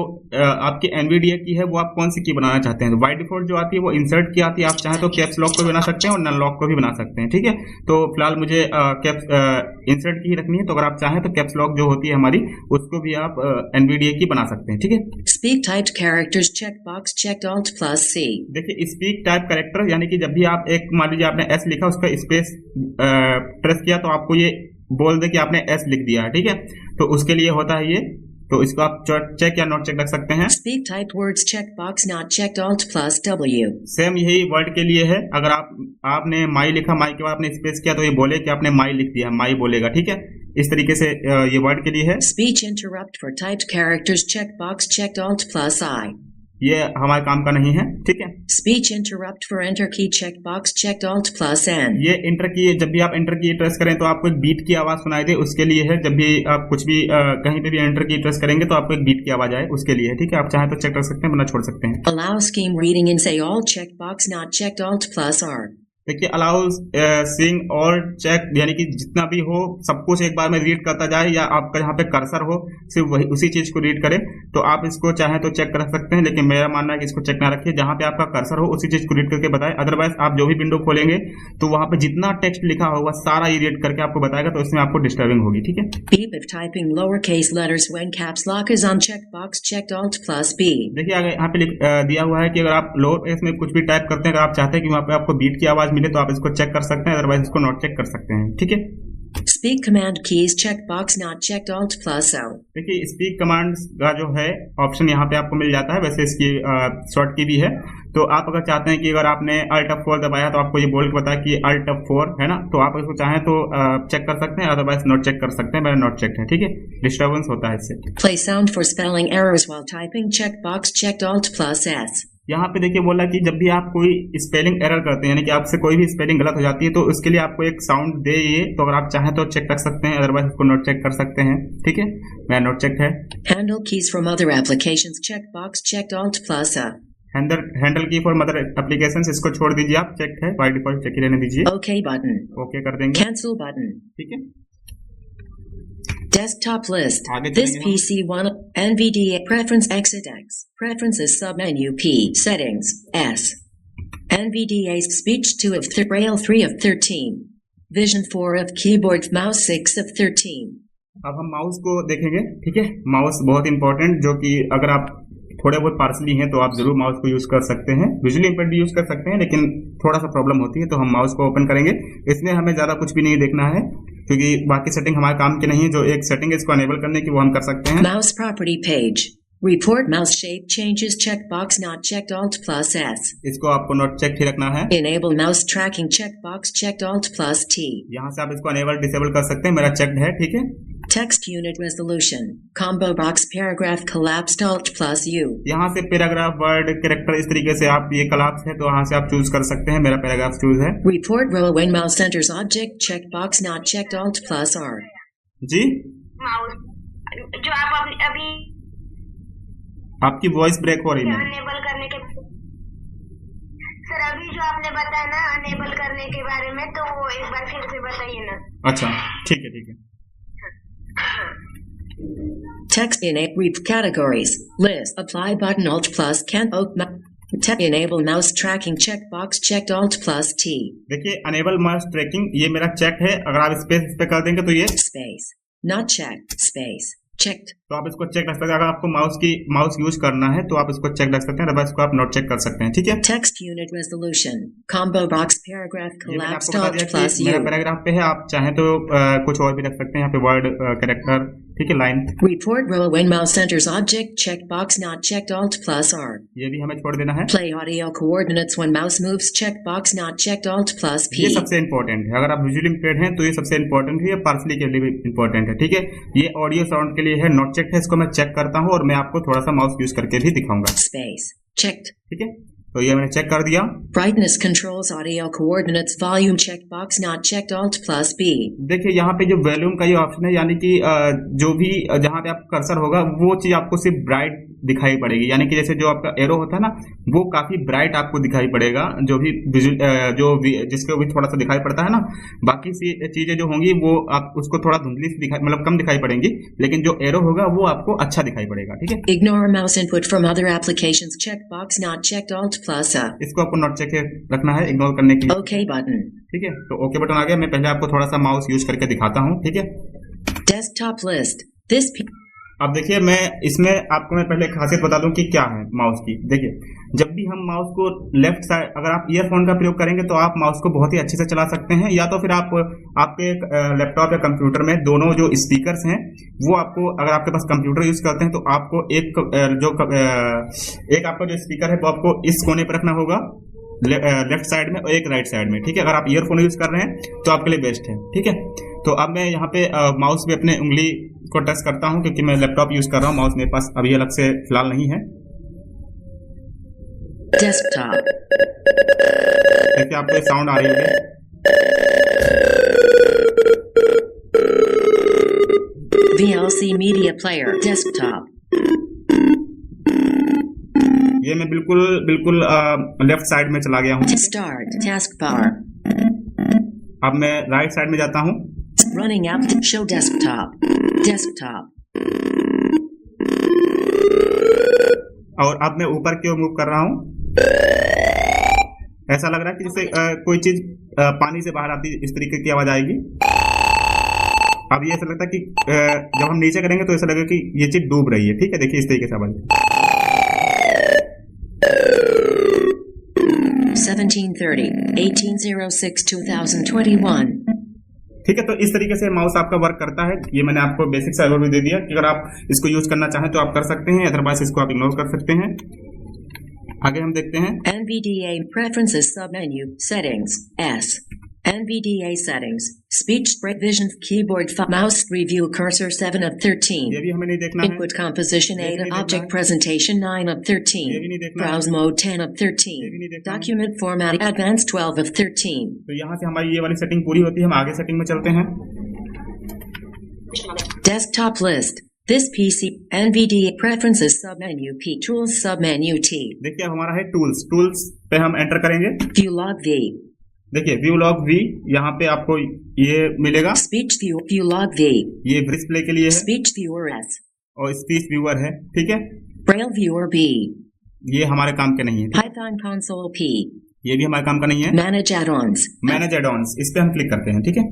आपकी एनवीडीए की है वो आप कौन सी की बनाना चाहते हैं। तो बाय डिफॉल्ट जो आती है वो इंसर्ट की आती है, आप चाहें तो कैप्स लॉक को भी बना सकते हैं और नन लॉक को भी बना सकते हैं, ठीक है। तो फिलहाल मुझे इंसर्ट की ही रखनी है, तो अगर आप चाहें तो कैप्स लॉक जो होती है हमारी उसको भी आप एनवीडीए की बना सकते हैं, ठीक है। Speak typed characters checkbox checked Alt plus C. देखिए स्पीक टाइप कैरेक्टर, यानी कि जब भी आप एक मान लीजिए आपने एस लिखा उस पर स्पेस प्रेस किया तो आपको ये बोल दे कि आपने एस लिख दिया, ठीक है। तो उसके लिए होता है ये, तो इसको आप चेक या नॉट चेक रख सकते हैं। Speak typed words checkbox not checked Alt plus W. Same यही वर्ड के लिए है, अगर आपने माई लिखा, माई के बाद आपने स्पेस किया तो ये बोले कि आपने माई लिख दिया, माई बोलेगा, ठीक है। इस तरीके से ये वर्ड के लिए है। Speech interrupt for typed characters checkbox checked Alt plus I. ये हमारे काम का नहीं है, ठीक है। Speech interrupt for enter key checkbox checked Alt plus N. ये इंटर की, जब भी आप इंटर की प्रेस करें तो आपको एक बीट की आवाज सुनाई दे, उसके लिए है। जब भी आप कुछ भी कहीं पे भी एंटर की प्रेस करेंगे तो आपको एक बीट की आवाज आए, उसके लिए है, ठीक है। आप चाहें तो चेक कर सकते हैं, वरना छोड़ सकते हैं। Allow scheme reading in say all checkbox not checked Alt plus R. देखिए अलाउ सीइंग और चेक, यानी कि जितना भी हो सब कुछ एक बार में रीड करता जाए, या आपका जहाँ पे कर्सर हो सिर्फ वही उसी चीज को रीड करे, तो आप इसको चाहे तो चेक कर सकते हैं। लेकिन मेरा मानना है कि इसको चेक ना रखिए, जहाँ पे आपका कर्सर हो उसी चीज को रीड करके बताए। अदरवाइज आप जो भी विंडो खोलेंगे तो वहां पे जितना टेक्स्ट लिखा होगा सारा ही रीड करके आपको बताएगा, तो इसमें आपको डिस्टर्बिंग होगी, ठीक है। Beep if typing lowercase letters when caps lock is on checkbox checked Alt plus B. देखिए अगर यहाँ पे दिया हुआ है कि अगर आप लोअर केस में कुछ भी टाइप करते हैं, अगर आप चाहते हैं कि वहाँ पे आपको बीट की आवाज मिले तो आप इसको चेक कर सकते हैं, अदरवाइज इसको नॉट चेक कर सकते हैं, ठीक है। Speak command keys checkbox not checked Alt plus L. देखिए स्पीक कमांड्स का जो है ऑप्शन यहाँ पे आपको मिल जाता है, वैसे इसकी शॉर्ट की भी है। तो आप अगर चाहते हैं कि अगर आपने Alt F4 दबाया तो आपको ये बोल के बताया कि Alt F4 है ना, तो आप इसको चाहें तो चेक कर सकते हैं, अदरवाइज नॉट चेक कर सकते हैं। मेरा नॉट चेक है, ठीक है, डिस्टर्बेंस होता है इससे। Play sound for spelling errors while typing checkbox checked Alt plus S. यहाँ पे देखिए बोला कि जब भी आप कोई स्पेलिंग एरर करते हैं, यानी कि आपसे कोई भी स्पेलिंग गलत हो जाती है, तो उसके लिए आपको एक साउंड दे ये, तो अगर आप चाहें तो चेक कर सकते हैं, अदरवाइज इसको नोट चेक कर सकते हैं, ठीक है। मेरा नोट चेक है। Handle keys from other applications checkbox checked Alt plus A. Handle की फॉर मदर एप्लीकेशंस, इसको छोड़ दीजिए आप, चेक है बाय डिफॉल्ट, चेक ही रहने दीजिए। OK button. ओके कर देंगे, Cancel button. ठीक है। Desktop list. आगे This चलेंगे हम। PC1 NVDA preference exit X. Preferences submenu P. Settings S. NVDA speech 2 of Braille 3 of 13. Vision 4 of keyboard mouse 6 of 13. अब हम माउस को देखेंगे, ठीक है। माउस बहुत इंपॉर्टेंट, जो कि अगर आप थोड़े बहुत पार्सली हैं तो आप जरूर माउस को यूज कर सकते हैं। विजुअली इंपेयर्ड भी यूज कर सकते हैं, लेकिन थोड़ा सा प्रॉब्लम होती है, तो हम माउस को ओपन करेंगे। इसमें हमें ज्यादा कुछ भी नहीं देखना है, क्योंकि बाकी सेटिंग हमारे काम की नहीं है। जो एक सेटिंग है इसको अनेबल करने की, वो हम कर सकते हैं। Mouse property page. Report mouse shape changes checkbox not checked Alt plus S. इसको आपको नॉट चेक ही रखना है। Enable mouse tracking checkbox checked Alt plus T. यहाँ से आप इसको अनेबल डिसेबल कर सकते हैं, मेरा चेक्ड है, ठीक है। Text unit resolution. Combo box paragraph collapsed Alt plus U. यहाँ से पैराग्राफ, वर्ड, कैरेक्टर, इस तरीके से आप, ये कलाप्स है तो यहाँ से आप चूज कर सकते हैं। मेरा पैराग्राफ चूज है। Report row when mouse enters object checkbox not checked Alt plus R. Ji, mouse जो आप अभी आपकी वॉइस ब्रेक हो रही है। अनेबल करने के सर, अभी जो आपने बताया ना अनेबल करने के बारे में, तो वो एक बार फिर से बताइए ना। अच्छा, ठीक है, ठीक है। Text enable categories. List. Apply button Alt plus can enable mouse tracking checkbox checked Alt plus T. देखिए, अनेबल माउस ट्रैकिंग, ये मेरा चेक है। अगर आप स्पेस इस पे कर देंगे तो ये Space. Not checked. Space. Checked. तो आप इसको चेक रख सकते हैं। अगर आपको माउस यूज करना है तो आप इसको चेक रख सकते हैं, अदरवाइज इसको आप नॉट चेक कर सकते हैं, ठीक है। Text unit resolution. Combo box paragraph ये मैंने collapsed आपको बता Alt दिया plus कि मेरा U. पैराग्राफ पे है, आप चाहें तो कुछ और भी रख सकते हैं। यहाँ पे वर्ड, कैरेक्टर, ठीक है, line, Report row when mouse enters object checkbox not checked Alt plus R. ये भी हमें छोड़ देना है। Play audio coordinates when mouse moves checkbox not checked Alt plus ये P. सबसे इंपॉर्टेंट है। अगर आप विजुअली इंपेयर्ड हैं तो ये सबसे इंपॉर्टेंट है, ये पार्सली के लिए भी इंपॉर्टेंट है, ठीक है। ये ऑडियो साउंड के लिए है, नॉट चेक है, इसको मैं चेक करता हूँ और मैं आपको थोड़ा सा माउस यूज करके भी दिखाऊंगा, Space. Checked. ठीक है। तो ये मैंने चेक कर दिया। Brightness controls audio coordinates volume checkbox not checked Alt plus B. देखिए, यहाँ पे जो वॉल्यूम का ये ऑप्शन है, यानी कि जो भी जहाँ पे आप कर्सर होगा वो चीज आपको सिर्फ ब्राइट दिखाई पड़ेगी। यानी कि जैसे जो आपका एरो होता है ना, वो काफी ब्राइट आपको दिखाई पड़ेगा। जो भी जिसके भी थोड़ा सा दिखाई पड़ता है ना, बाकी चीजें जो होंगी वो आप उसको थोड़ा धुंधली से दिखाई, मतलब कम दिखाई पड़ेंगी, लेकिन जो एरो होगा वो आपको अच्छा दिखाई पड़ेगा, ठीक है। Ignore mouse input from other applications checkbox not checked Alt plus A. इसको आपको नॉट चेक रखना है, इग्नोर करने के लिए, OK button. ठीक है। तो ओके बटन आ गया। मैं पहले आपको थोड़ा सा माउस यूज करके दिखाता हूँ, ठीक है। Desktop list. This अब देखिए, मैं इसमें आपको मैं पहले खासियत बता दूं कि क्या है माउस की। देखिए, जब भी हम माउस को लेफ्ट साइड, अगर आप ईयरफोन का प्रयोग करेंगे तो आप माउस को बहुत ही अच्छे से चला सकते हैं, या तो फिर आप आपके लैपटॉप या कंप्यूटर में दोनों जो स्पीकर्स हैं वो आपको, अगर आपके पास कंप्यूटर यूज करते हैं तो आपको एक आपका जो स्पीकर है वो आपको इस कोने पर रखना होगा, लेफ्ट साइड में, और एक राइट साइड में, ठीक है। अगर आप ईयरफोन यूज कर रहे हैं तो आपके लिए बेस्ट है, ठीक है। तो अब मैं यहाँ पे माउस पे अपने उंगली को टच करता हूँ, क्योंकि मैं लैपटॉप यूज कर रहा हूँ, माउस मेरे पास अभी अलग से फिलहाल नहीं है। desktop. देखिए, आपको साउंड आ रही है। VLC media player desktop. ये मैं बिल्कुल लेफ्ट साइड में चला गया हूँ। Start taskbar. अब मैं राइट साइड में जाता हूँ। Running app to show desktop. Desktop. और अब मैं ऊपर की ओर मूव कर रहा हूँ। ऐसा लग रहा है कि जैसे कोई चीज पानी से बाहर आती, इस तरीके की आवाज आएगी। अब ये ऐसा लगता है कि जब हम नीचे करेंगे तो ऐसा लगेगा कि ये चीज डूब रही है, ठीक है। देखिए, इस तरीके से आवाज 1730, 1806, 2021. ठीक है। तो इस तरीके से माउस आपका वर्क करता है। ये मैंने आपको बेसिक सा ओवरव्यू दे दिया कि अगर आप इसको यूज करना चाहें तो आप कर सकते हैं, अदरवाइज इसको आप इग्नोर कर सकते हैं। आगे हम देखते हैं NVDA preferences submenu settings S. NVDA settings speech vision keyboard mouse review cursor 7 of 13. ये भी हमें नहीं देखना है। Input composition 8 नहीं object देखना है। presentation 9 of ये भी 13. नहीं देखना Browse है। mode 10 of ये भी 13. नहीं देखना है। Document format advanced 12 of 13. तो यहाँ से हमारी ये वाली सेटिंग पूरी होती है। हम आगे सेटिंग में चलते हैं। Desktop list. This PC NVDA preferences submenu P tools submenu T. देखिए हमारा है टूल्स पे हम एंटर करेंगे। View log V. देखिए व्यू लॉग वी, यहाँ पे आपको ये मिलेगा। Speech view log V. ये डिस्प्ले के लिए है। Speech viewer S. और स्पीच व्यूअर है, ठीक है। Braille viewer B. ये हमारे काम के नहीं है। Python console P. ये भी हमारे काम का नहीं है। Manage add-ons. मैनेज एड-ऑन्स, इस पे हम क्लिक करते हैं, ठीक है।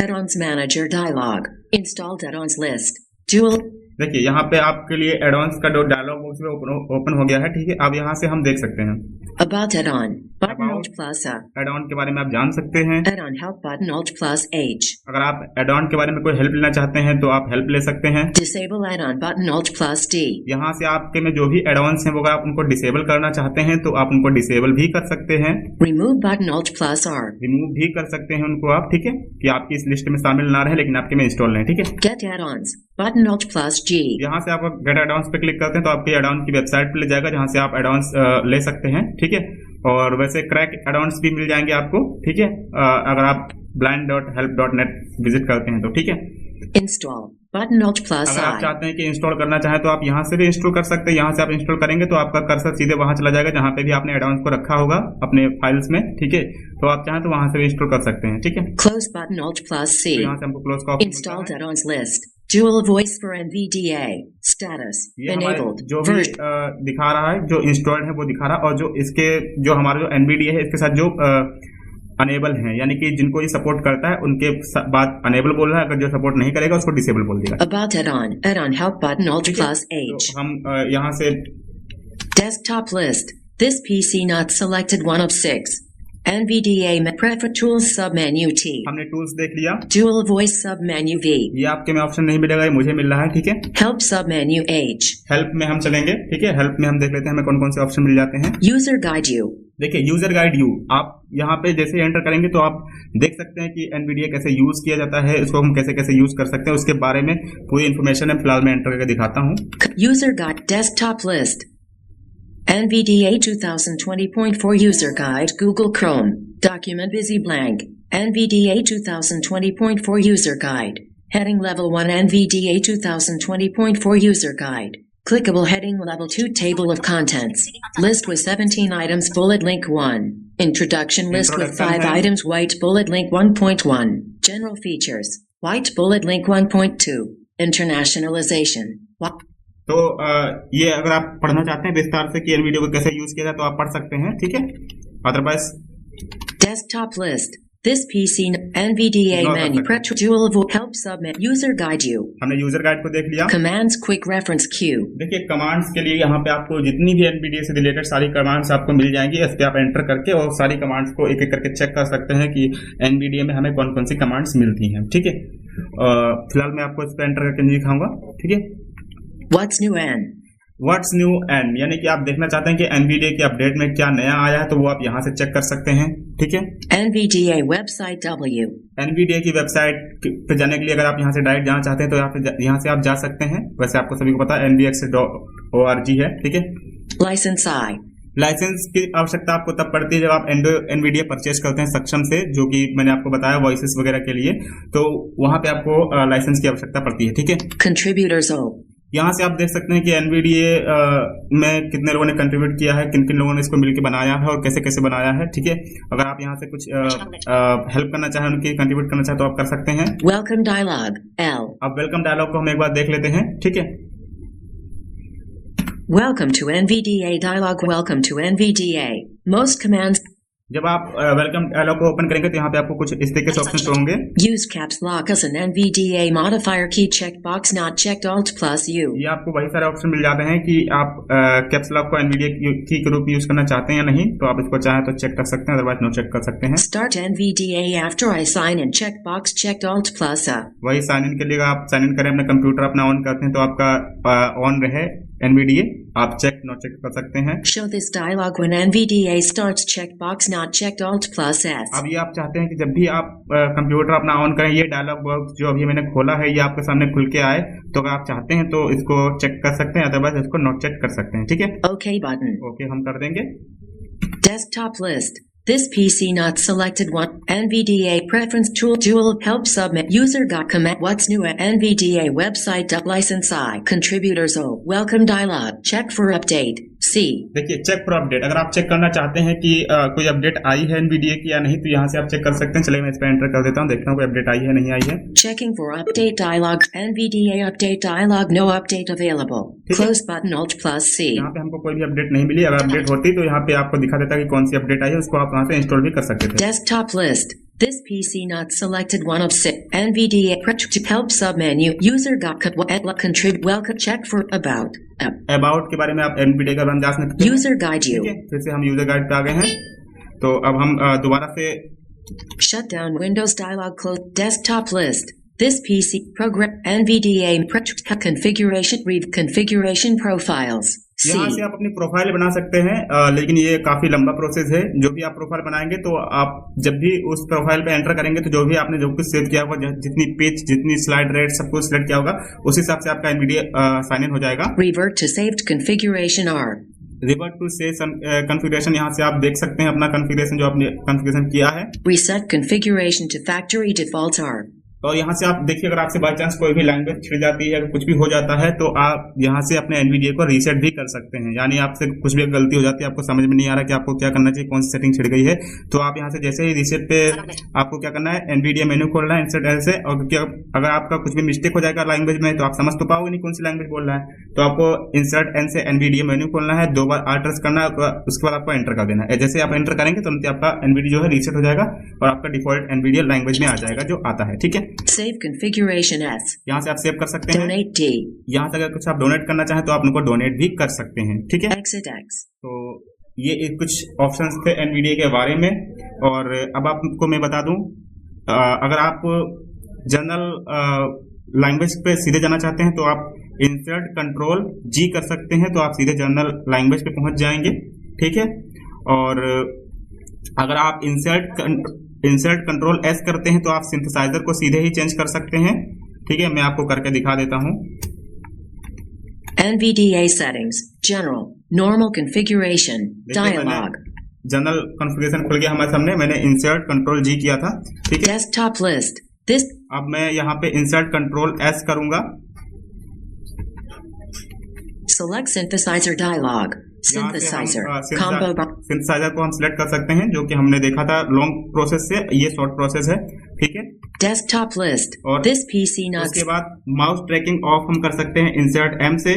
Add-ons manager dialog. Installed add-ons list. Dual. देखिए यहाँ पे आपके लिए एड-ऑन्स का डायलॉग बॉक्स में ओपन हो गया है, ठीक है। अब यहाँ से हम देख सकते हैं About add-on. Button About. Alt plus A. Add-on के बारे में आप जान सकते हैं। Add-on help button Alt plus H. अगर आप एड-ऑन के बारे में कोई हेल्प लेना चाहते हैं तो आप हेल्प ले सकते हैं। Disable add-on button Alt plus D. यहाँ से आपके में जो भी एड-ऑन्स हैं वो अगर आप उनको डिसेबल करना चाहते हैं तो आप उनको डिसेबल भी कर सकते हैं। Remove button Alt plus R. Remove भी कर सकते हैं उनको आप, ठीक है, कि आपकी इस लिस्ट में शामिल ना रहे लेकिन आपके में इंस्टॉल नहीं, ठीक है। Get add-ons button Alt plus G. यहाँ से आप गेट एड-ऑन्स पे क्लिक करते हैं तो आपके एड-ऑन की वेबसाइट पे ले जाएगा जहाँ से आप एड-ऑन्स ले सकते हैं, ठीक है। और वैसे क्रैक एड-ऑन्स भी मिल जाएंगे आपको, ठीक है, अगर आप blind.help.net विजिट करते हैं तो, ठीक है। Install button Alt plus अगर आप I. चाहते हैं कि इंस्टॉल करना चाहें तो आप यहाँ से भी इंस्टॉल कर सकते हैं। यहाँ से आप इंस्टॉल करेंगे तो आपका कर्सर सीधे वहां चला जाएगा जहाँ पे भी आपने एड-ऑन्स को रखा होगा अपने फाइल्स में, ठीक है। तो आप चाहें तो वहां से भी इंस्टॉल कर सकते हैं, ठीक है। Close button Alt plus तो C. यहाँ से हमको क्लोज का ऑप्शन मिलता Installed है। add-ons list. Dual voice for NVDA. Status. ये हमारे Enabled. जो भी Version. दिखा रहा है, जो इंस्टॉल्ड है वो दिखा रहा है, और जो इसके जो हमारा जो एनवीडीए है इसके साथ जो अनेबल है, यानी कि जिनको ये सपोर्ट करता है उनके बाद अनेबल बोल रहा है, अगर जो सपोर्ट नहीं करेगा उसको डिसेबल बोल देगा। About add-on. Add-on help button Alt ठीक है? plus H. तो हम यहाँ से Desktop list. This PC not selected 1 of 6. NVDA prefer tools submenu T. हमने टूल्स देख लिया। Dual voice submenu V. ये आपके में ऑप्शन नहीं मिलेगा, ये मुझे मिल रहा है, ठीक है। Help submenu H. हेल्प में हम चलेंगे, ठीक है। हेल्प में हम देख लेते हैं हमें कौन कौन से ऑप्शन मिल जाते हैं। User guide you. देखिए यूजर गाइड यू, आप यहाँ पे जैसे एंटर करेंगे तो आप देख सकते हैं कि एनवीडीए कैसे यूज किया जाता है, इसको हम कैसे कैसे यूज कर सकते हैं, उसके बारे में पूरी इन्फॉर्मेशन है। फिलहाल मैं एंटर करके दिखाता हूँ। User guide desktop list. NVDA 2020.4 user guide Google Chrome. Document busy blank. NVDA 2020.4 user guide. Heading level 1 NVDA 2020.4 user guide. Clickable heading level 2 table of contents. List with 17 items bullet link 1. Introduction list with 5 items white bullet link 1.1. General features. White bullet link 1.2. Internationalization. तो ये अगर आप पढ़ना चाहते हैं विस्तार से कि एनवीडीए को कैसे यूज किया जाए तो आप पढ़ सकते हैं, ठीक है। Otherwise Desktop list. This PC NVDA menu prep dual help submit user guide you. हमने यूजर गाइड को देख लिया। Commands quick reference queue. देखिए कमांड्स के लिए यहाँ पे आपको जितनी भी एनवीडीए से रिलेटेड सारी कमांड्स आपको मिल जाएंगी। इस पे आप एंटर करके और सारी कमांड्स को एक एक करके चेक कर सकते हैं कि एनवीडीए में हमें कौन कौन सी कमांड्स मिलती हैं, ठीक है। फिलहाल मैं आपको इस पे एंटर करके नहीं दिखाऊंगा, ठीक है। What's new N? What's new and, यानी कि आप देखना चाहते हैं कि एनवीडीए के अपडेट में क्या नया आया है तो वो आप यहाँ से चेक कर सकते हैं, ठीक है। NVDA website W. एनवीडीए की वेबसाइट पे जाने के लिए अगर आप यहाँ से डायरेक्ट जाना चाहते हैं तो यहाँ से आप जा सकते हैं। वैसे आपको सभी को पता है nvx.org है, ठीक है। License I. लाइसेंस की आवश्यकता आपको तब पड़ती है जब आप एनवीडीए परचेज करते हैं सक्षम से, जो कि मैंने आपको बताया वॉइसेस वगैरह के लिए, तो वहां पे आपको लाइसेंस की आवश्यकता पड़ती है, ठीक है। Contributors O. यहाँ से आप देख सकते हैं कि एनवीडीए में कितने लोगों ने कंट्रीब्यूट किया है, किन किन लोगों ने इसको मिलकर बनाया है और कैसे कैसे बनाया है, ठीक है। अगर आप यहाँ से कुछ हेल्प करना चाहें, उनकी कंट्रीब्यूट करना चाहें तो आप कर सकते हैं। Welcome dialog L. अब वेलकम डायलॉग को हम एक बार देख लेते हैं, ठीक है। Welcome to NVDA dialog. Welcome to NVDA. Most commands. जब आप वेलकम डायलॉग को ओपन करेंगे तो यहाँ पे आपको कुछ इस तरीके से ऑप्शन होंगे। Use caps lock as an NVDA modifier key checkbox not checked Alt plus U. ये आपको वही सारे ऑप्शन मिल जाते हैं कि आप कैप्स लॉक को एनवीडीए की के रूप में यूज करना चाहते हैं या नहीं, तो आप इसको चाहें तो चेक कर सकते हैं, अदरवाइज नो चेक कर सकते हैं। Start NVDA after I sign in checkbox checked Alt plus A. वही साइन इन के लिए आप साइन इन करें, अपना कंप्यूटर अपना ऑन करते हैं तो आपका ऑन रहे एनवीडीए, आप चेक नो चेक कर सकते हैं। Show this dialog when NVDA starts checkbox not checked Alt plus S. अब ये आप चाहते हैं कि जब भी आप कंप्यूटर अपना ऑन करें, ये डायलॉग बॉक्स जो अभी मैंने खोला है ये आपके सामने खुल के आए, तो अगर आप चाहते हैं तो इसको चेक कर सकते हैं, अदरवाइज इसको नॉट चेक कर सकते हैं, ठीक है। OK button. ओके हम कर देंगे। Desktop list. This PC not selected one. NVDA preference tool help submit user got comment what's new at NVDA website license I contributors O welcome dialog check for update C। देखिए check for update, अगर आप check करना चाहते हैं कि कोई update आई है NVDA की या नहीं तो यहाँ से आप चेक कर सकते हैं। चलिए मैं इस पर एंटर कर देता हूँ, देखता हूँ कोई अपडेट आई है नहीं आई है। Checking for update dialog NVDA update dialog no update available close button Alt plus C। यहाँ पे हमको कोई भी अपडेट नहीं मिली, अगर अपडेट होती तो यहाँ पे आपको दिखा देता कि कौन सी अपडेट आई है, उसको आप वहाँ से इंस्टॉल भी कर सकते थे। Desktop list this PC not selected one of 6 NVDA to help submenu user got contrib welcome check for about के बारे में आप एनवीडीए का जान सकते हैं। user guide you फिर से हम यूजर गाइड पे आ गए हैं, तो अब हम दोबारा से shut down Windows dialog close desktop list this PC program NVDA configuration profiles यहाँ से आप अपनी प्रोफाइल बना सकते हैं, लेकिन ये काफी लंबा प्रोसेस है। जो भी आप प्रोफाइल बनाएंगे तो आप जब भी उस प्रोफाइल पे एंटर करेंगे तो जो भी आपने जो कुछ सेव किया होगा, जितनी पेज जितनी स्लाइड रेट सब कुछ सिलेक्ट किया होगा, उस हिसाब से आपका एनवीडीए साइन इन हो जाएगा। Revert to saved configuration R revert to save configuration, यहाँ से आप देख सकते हैं अपना कॉन्फ़िगरेशन जो आपने कॉन्फ़िगरेशन किया है। Reset configuration to factory default R और यहाँ से आप देखिए अगर आपसे बाई चांस कोई भी लैंग्वेज छिड़ जाती है, कुछ भी हो जाता है तो आप यहाँ से अपने एनवीडीए को रीसेट भी कर सकते हैं। यानी आपसे कुछ भी गलती हो जाती है, आपको समझ में नहीं आ रहा कि आपको क्या करना चाहिए, कौन सी सेटिंग छिड़ गई है, तो आप यहाँ से जैसे ही रीसेट पे आपको क्या करना है, एनवीडीए मेन्यू खोलना है इंसर्ट एल से। और अगर आपका कुछ भी मिस्टेक हो जाएगा लैंग्वेज में तो आप समझ तो पाओगे नहीं कौन सी लैंग्वेज बोल रहा है, तो आपको इंसर्ट एन से एनवीडीए मेन्यू खोलना है, 2 बार आल्ट करना है, उसके बाद आपको एंटर कर देना है। जैसे आप एंटर करेंगे तो आपका एनवीडीए जो है रीसेट हो जाएगा और आपका डिफॉल्ट एनवीडीए लैंग्वेज में आ जाएगा जो आता है। ठीक है, Save configuration S यहाँ से आप सेव कर सकते हैं। Donate D यहाँ से अगर कुछ आप डोनेट करना चाहें तो आप उनको डोनेट भी कर सकते हैं। ठीक है, Exit X तो ये कुछ ऑप्शंस थे एनवीडीए के बारे में। और अब आपको मैं बता दूं, अगर आप जनरल लैंग्वेज पे सीधे जाना चाहते हैं तो आप इंसर्ट कंट्रोल जी कर सकते हैं, तो आप सीधे जनरल लैंग्वेज पे पहुंच जाएंगे। ठीक है, और अगर आप इंसर्ट कंट्रोल एस करते हैं तो आप सिंथेसाइजर को सीधे ही चेंज कर सकते हैं। ठीक है, मैं आपको करके दिखा देता हूं। NVDA settings general normal configuration dialog general configuration खुल गया हमारे सामने, मैंने इंसर्ट कंट्रोल जी किया था। ठीक है, desktop list this अब मैं यहाँ पे इंसर्ट कंट्रोल एस करूंगा। select synthesizer dialog synthesizer combo synthesizer को हम सिलेक्ट कर सकते हैं, जो कि हमने देखा था लॉन्ग प्रोसेस से, ये शॉर्ट प्रोसेस है। ठीक है, desktop list और this PC not उसके बाद माउस ट्रैकिंग ऑफ हम कर सकते हैं इंसर्ट एम से,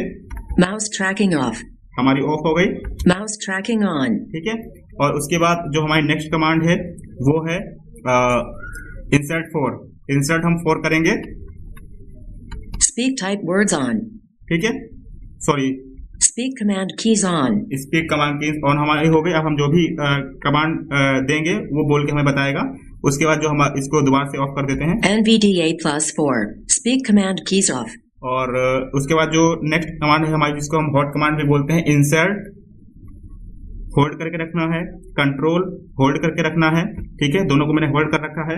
mouse tracking off हमारी ऑफ हो गई। mouse tracking on ठीक है, और उसके बाद जो हमारी नेक्स्ट कमांड है वो है इंसर्ट 4। इंसर्ट हम 4 करेंगे। speak type words on ठीक है, sorry speak command keys on speak command की ऑन हमारी हो गई। अब हम जो भी कमांड देंगे वो बोल के हमें बताएगा। उसके बाद जो हम इसको दोबारा से ऑफ कर देते हैं NVDA+4 speak command keys off और उसके बाद जो नेक्स्ट कमांड है हमारी, जिसको हम हॉट कमांड भी बोलते हैं, इंसर्ट होल्ड करके रखना है, कंट्रोल होल्ड करके रखना है। ठीक है, दोनों को मैंने होल्ड कर रखा है।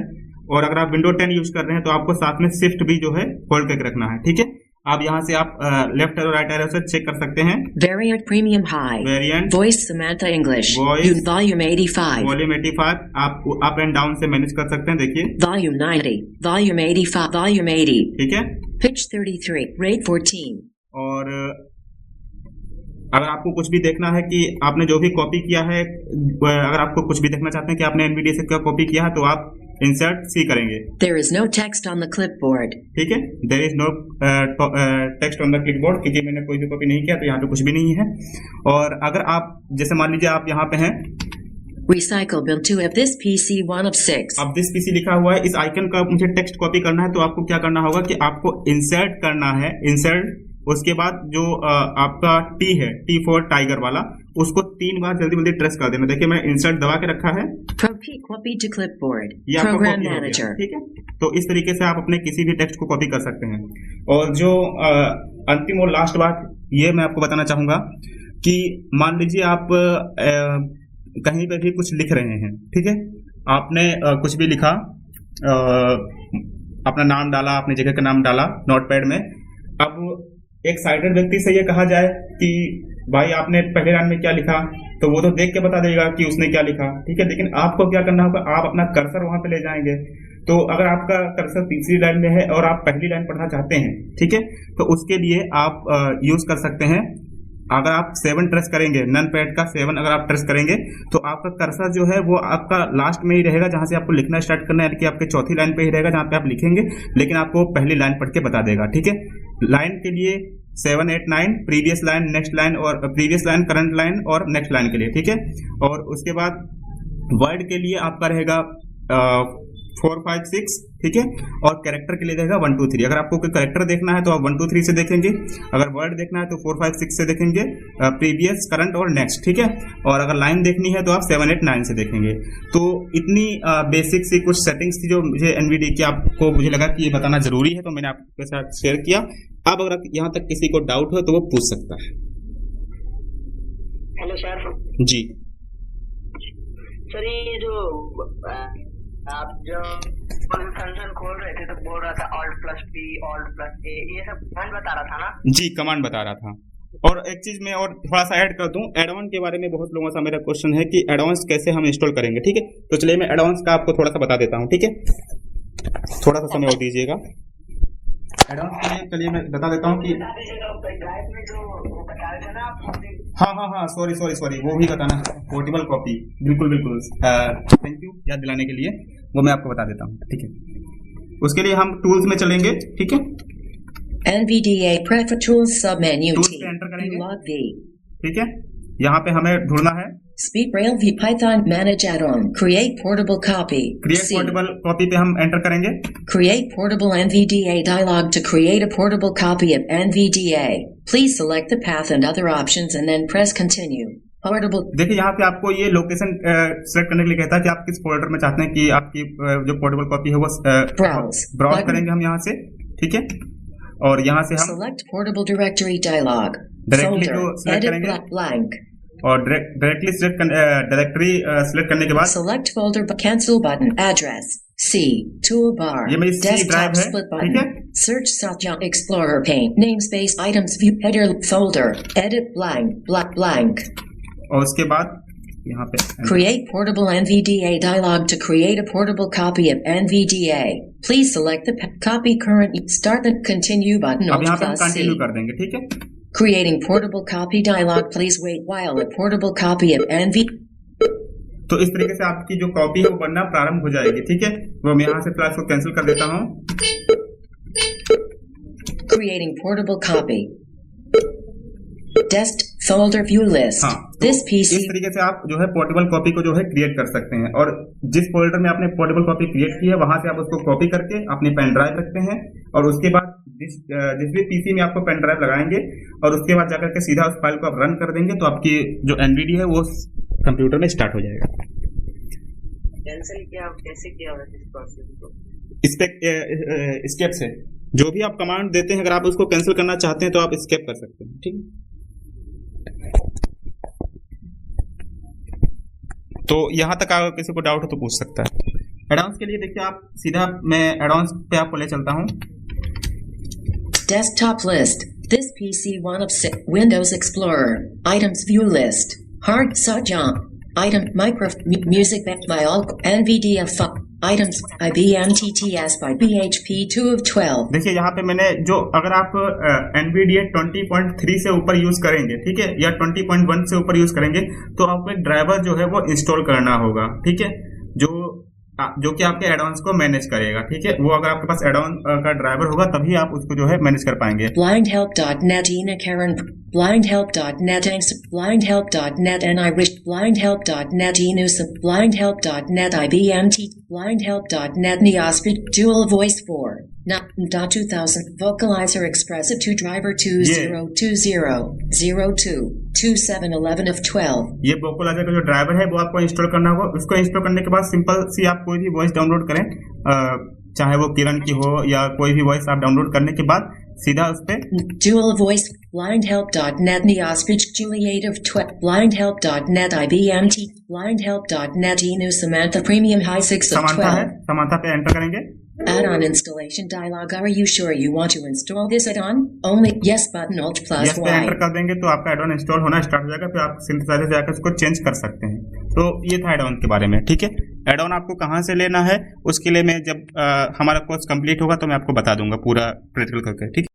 और अगर आप विंडो 10 यूज कर रहे हैं तो आपको साथ में शिफ्ट भी जो है होल्ड करके रखना है। ठीक है, आप यहाँ से आप लेफ्ट एरो राइट एरो से चेक कर सकते हैं। variant premium high variant voice Samantha English Voice. volume 85 volume 85 आप अप एंड डाउन से मैनेज कर सकते हैं। देखिए, volume 90 volume 85 volume 80 ठीक है, pitch 33 rate 14 और अगर आपको कुछ भी देखना है कि आपने जो भी कॉपी किया है, अगर आपको कुछ भी देखना चाहते हैं कि आपने एनवीडीए से क्या कॉपी किया है, तो आप इंसर्ट सी करेंगे। there is no text on the clipboard ठीक है, there is no text on the clipboard, क्योंकि मैंने कोई भी कॉपी नहीं किया तो यहाँ पे कुछ भी नहीं है। और अगर आप जैसे मान लीजिए आप यहाँ पे हैं, recycle build to if this PC 1 of 6 अब दिस पीसी लिखा हुआ है, इस आइकन का मुझे टेक्स्ट कॉपी करना है, तो आपको क्या करना होगा कि आपको इंसर्ट करना है, इंसर्ट, उसके बाद जो आपका टी है, T4 टाइगर वाला, उसको 3 बार जल्दी जल्दी प्रेस कर देना। देखिए मैंने इंसर्ट दबा के रखा है, copy to clipboard ये आपका program कॉपी हो गया। manager ठीक है, तो इस तरीके से आप अपने किसी भी टेक्स्ट को कॉपी कर सकते हैं। और जो अंतिम और लास्ट बात ये मैं आपको बताना चाहूंगा कि मान लीजिए आप कहीं पे भी कुछ लिख रहे हैं। ठीक है, आपने कुछ भी लिखा, अपना नाम डाला, अपनी जगह का नाम डाला नोटपैड में। अब एक साइटेड व्यक्ति से ये कहा जाए कि भाई आपने पहले लाइन में क्या लिखा, तो वो तो देख के बता देगा कि उसने क्या लिखा, ठीक है। लेकिन आपको क्या करना होगा, आप अपना कर्सर वहां पे ले जाएंगे। तो अगर आपका कर्सर तीसरी लाइन में है और आप पहली लाइन पढ़ना चाहते हैं, ठीक है, तो उसके लिए आप यूज कर सकते हैं, अगर आप 7 ट्रेस करेंगे, नन पैड का 7 अगर आप ट्रेस करेंगे तो आपका कर्सर जो है वो आपका लास्ट में ही रहेगा, जहां से आपको लिखना स्टार्ट करना है, यानी कि आपके चौथी लाइन पे ही रहेगा जहां पे आप लिखेंगे, लेकिन आपको पहली लाइन पढ़ के बता देगा, ठीक है। लाइन के लिए 7, 8, 9, प्रीवियस लाइन, नेक्स्ट लाइन, और प्रीवियस लाइन, करंट लाइन और नेक्स्ट लाइन के लिए, ठीक है। और उसके बाद वर्ड के लिए आपका रहेगा 4, 5, 6, ठीक है। और कैरेक्टर के लिए रहेगा 1, 2, 3। अगर आपको कोई कैरेक्टर देखना है तो आप 1, 2, 3 से देखेंगे, अगर वर्ड देखना है तो 4, 5, 6 से देखेंगे, प्रीवियस, करंट और नेक्स्ट, ठीक है। और अगर लाइन देखनी है तो आप 7, 8, 9 से देखेंगे। तो इतनी बेसिक सी कुछ सेटिंग्स थी जो मुझे एनवीडी की आपको मुझे लगा कि ये बताना जरूरी है, तो मैंने आपके साथ शेयर किया। अब अगर यहाँ तक किसी को डाउट हो तो वो पूछ सकता है। हेलो सर जी सर, ये जो आप जो फंक्शन खोल रहे थे तो बोल रहा था Alt+P, Alt+A, ये सब कमांड बता रहा था ना? जी, कमांड बता रहा था। और एक चीज मैं और थोड़ा सा ऐड कर दूं, एडवांस के बारे में बहुत लोगों से मेरा क्वेश्चन है कि एडवांस कैसे हम इंस्टॉल करेंगे, ठीक है। तो चलिए मैं एडवांस का आपको थोड़ा सा बता देता हूं, ठीक है। थोड़ा सा समय और दीजिएगा। एडवांस के लिए चलिए मैं बता देता हूं कि हाँ, सॉरी, वो भी बताना है, पोर्टेबल कॉपी, बिल्कुल, थैंक यू याद दिलाने के लिए, वो मैं आपको बता देता हूँ, ठीक है। उसके लिए हम टूल्स में चलेंगे, ठीक है। NVDA Prefer Tools submenu tools T. पे एंटर करेंगे, Log V. ठीक है। यहाँ पे हमें ढूंढना है SpeedRail V Python Manage Add-on. Create portable copy. Create C. Portable copy पे हम एंटर करेंगे। Create portable NVDA dialog to create a portable copy of NVDA. Please select the path and other options and then press continue. Portable. देखिए यहाँ पे आपको ये location select करने के लिए कहता है कि आप किस फोल्डर में चाहते हैं कि आपकी जो पोर्टेबल कॉपी है वो Browse. Browse Button. करेंगे हम यहाँ से, ठीक है। और यहाँ से हम Select portable directory dialog. Directly Folder. को select Edit करेंगे। blank. और डायरेक्टली सिलेक्ट डायरेक्टरी सिलेक्ट करने के बाद Select folder cancel button. Address. C. Toolbar. ये मेरी C Desktop drive है, split ठीक button. है। Search Satya Explorer pane. Namespace items view header folder. Edit blank. और उसके बाद यहाँ पे Create portable NVDA dialog to create a portable copy of NVDA. Please select the copy current. Start the continue button. अब यहाँ पे हम Alt+C. Continue कर देंगे, ठीक है। Creating portable copy dialog. Please wait while a portable copy of NV. तो इस तरीके से आपकी जो कॉपी है वो बनना प्रारंभ हो जाएगी, ठीक है। वो मैं यहाँ से क्लास को कैंसिल कर देता हूँ। Creating portable copy. Dest folder view list. हाँ, This तो PC. इस तरीके से आप जो है पोर्टेबल कॉपी को जो है क्रिएट कर सकते हैं, और जिस फोल्डर में आपने पोर्टेबल कॉपी क्रिएट की है वहां से आप उसको कॉपी करके अपने पेन ड्राइव रखते हैं, और उसके बाद जिस भी पीसी में आपको पेन ड्राइव लगाएंगे और उसके बाद जाकर के सीधा उस फाइल को आप रन कर देंगे तो आपकी जो एनवीडी है वो कंप्यूटर में स्टार्ट हो जाएगा। कैंसिल किया कैसे किया इस प्रोसेस को? इस पे स्केप से जो भी आप कमांड देते हैं, अगर आप उसको कैंसिल करना चाहते हैं तो आप स्केप कर सकते हैं, ठीक है। तो यहां तक अगर किसी को डाउट हो तो पूछ सकता है। एडवांस के लिए देखिए, आप सीधा मैं एडवांस पे आपको ले चलता हूं। Desktop list. This PC 1 of 6. Windows Explorer. Items view list. Hard Sajam. Item micro music backed by all NVIDIA items IBM TTS by BHP 2 of 12. देखिए यहाँ पे मैंने जो, अगर आप NVIDIA 20.3 से ऊपर यूज करेंगे, ठीक है, या 20.1 से ऊपर यूज करेंगे तो आपको एक ड्राइवर जो है वो इंस्टॉल करना होगा, ठीक है, जो कि आपके एडवांस को मैनेज करेगा, ठीक है। वो अगर आपके पास एडवांस का ड्राइवर होगा तभी आप उसको जो है मैनेज कर पाएंगे। Blindhelp.net Ina Karen. Blindhelp.net Angs. Blindhelp.net and Irish. Blindhelp.net Enus. Blindhelp.net IBMT. Blindhelp.net Neospid. Dual voice 4. Not 2000 Vocalizer Express 2 Driver 2020022711 of 12. ये वोकलाइजर का जो ड्राइवर है वो आपको इंस्टॉल करना होगा। उसको इंस्टॉल करने के बाद सिंपल सी आप कोई भी वॉइस डाउनलोड करें, चाहे वो किरण की हो या कोई भी वॉइस आप डाउनलोड करने के बाद सीधा उस पे Dual voice, blindhelp.net, Neospich, Juliet of blindhelp.net, IBMT, blindhelp.net, Enu Samantha Premium High 6 of Samantha है, 12. समांथा पे एंटर करेंगे। Add-on installation dialog. Are you sure you want to install this add-on? Only yes button Alt plus yes पे Y. Enter कर देंगे तो आपका add on install होना start हो जाएगा, फिर आप सिंथेसाइजर जाकर उसको चेंज कर सकते हैं। तो ये था एड ऑन के बारे में, ठीक है। एड ऑन आपको कहाँ से लेना है उसके लिए मैं जब हमारा कोर्स कंप्लीट होगा तो मैं आपको बता दूंगा पूरा प्रैक्टिकल करके, ठीक है।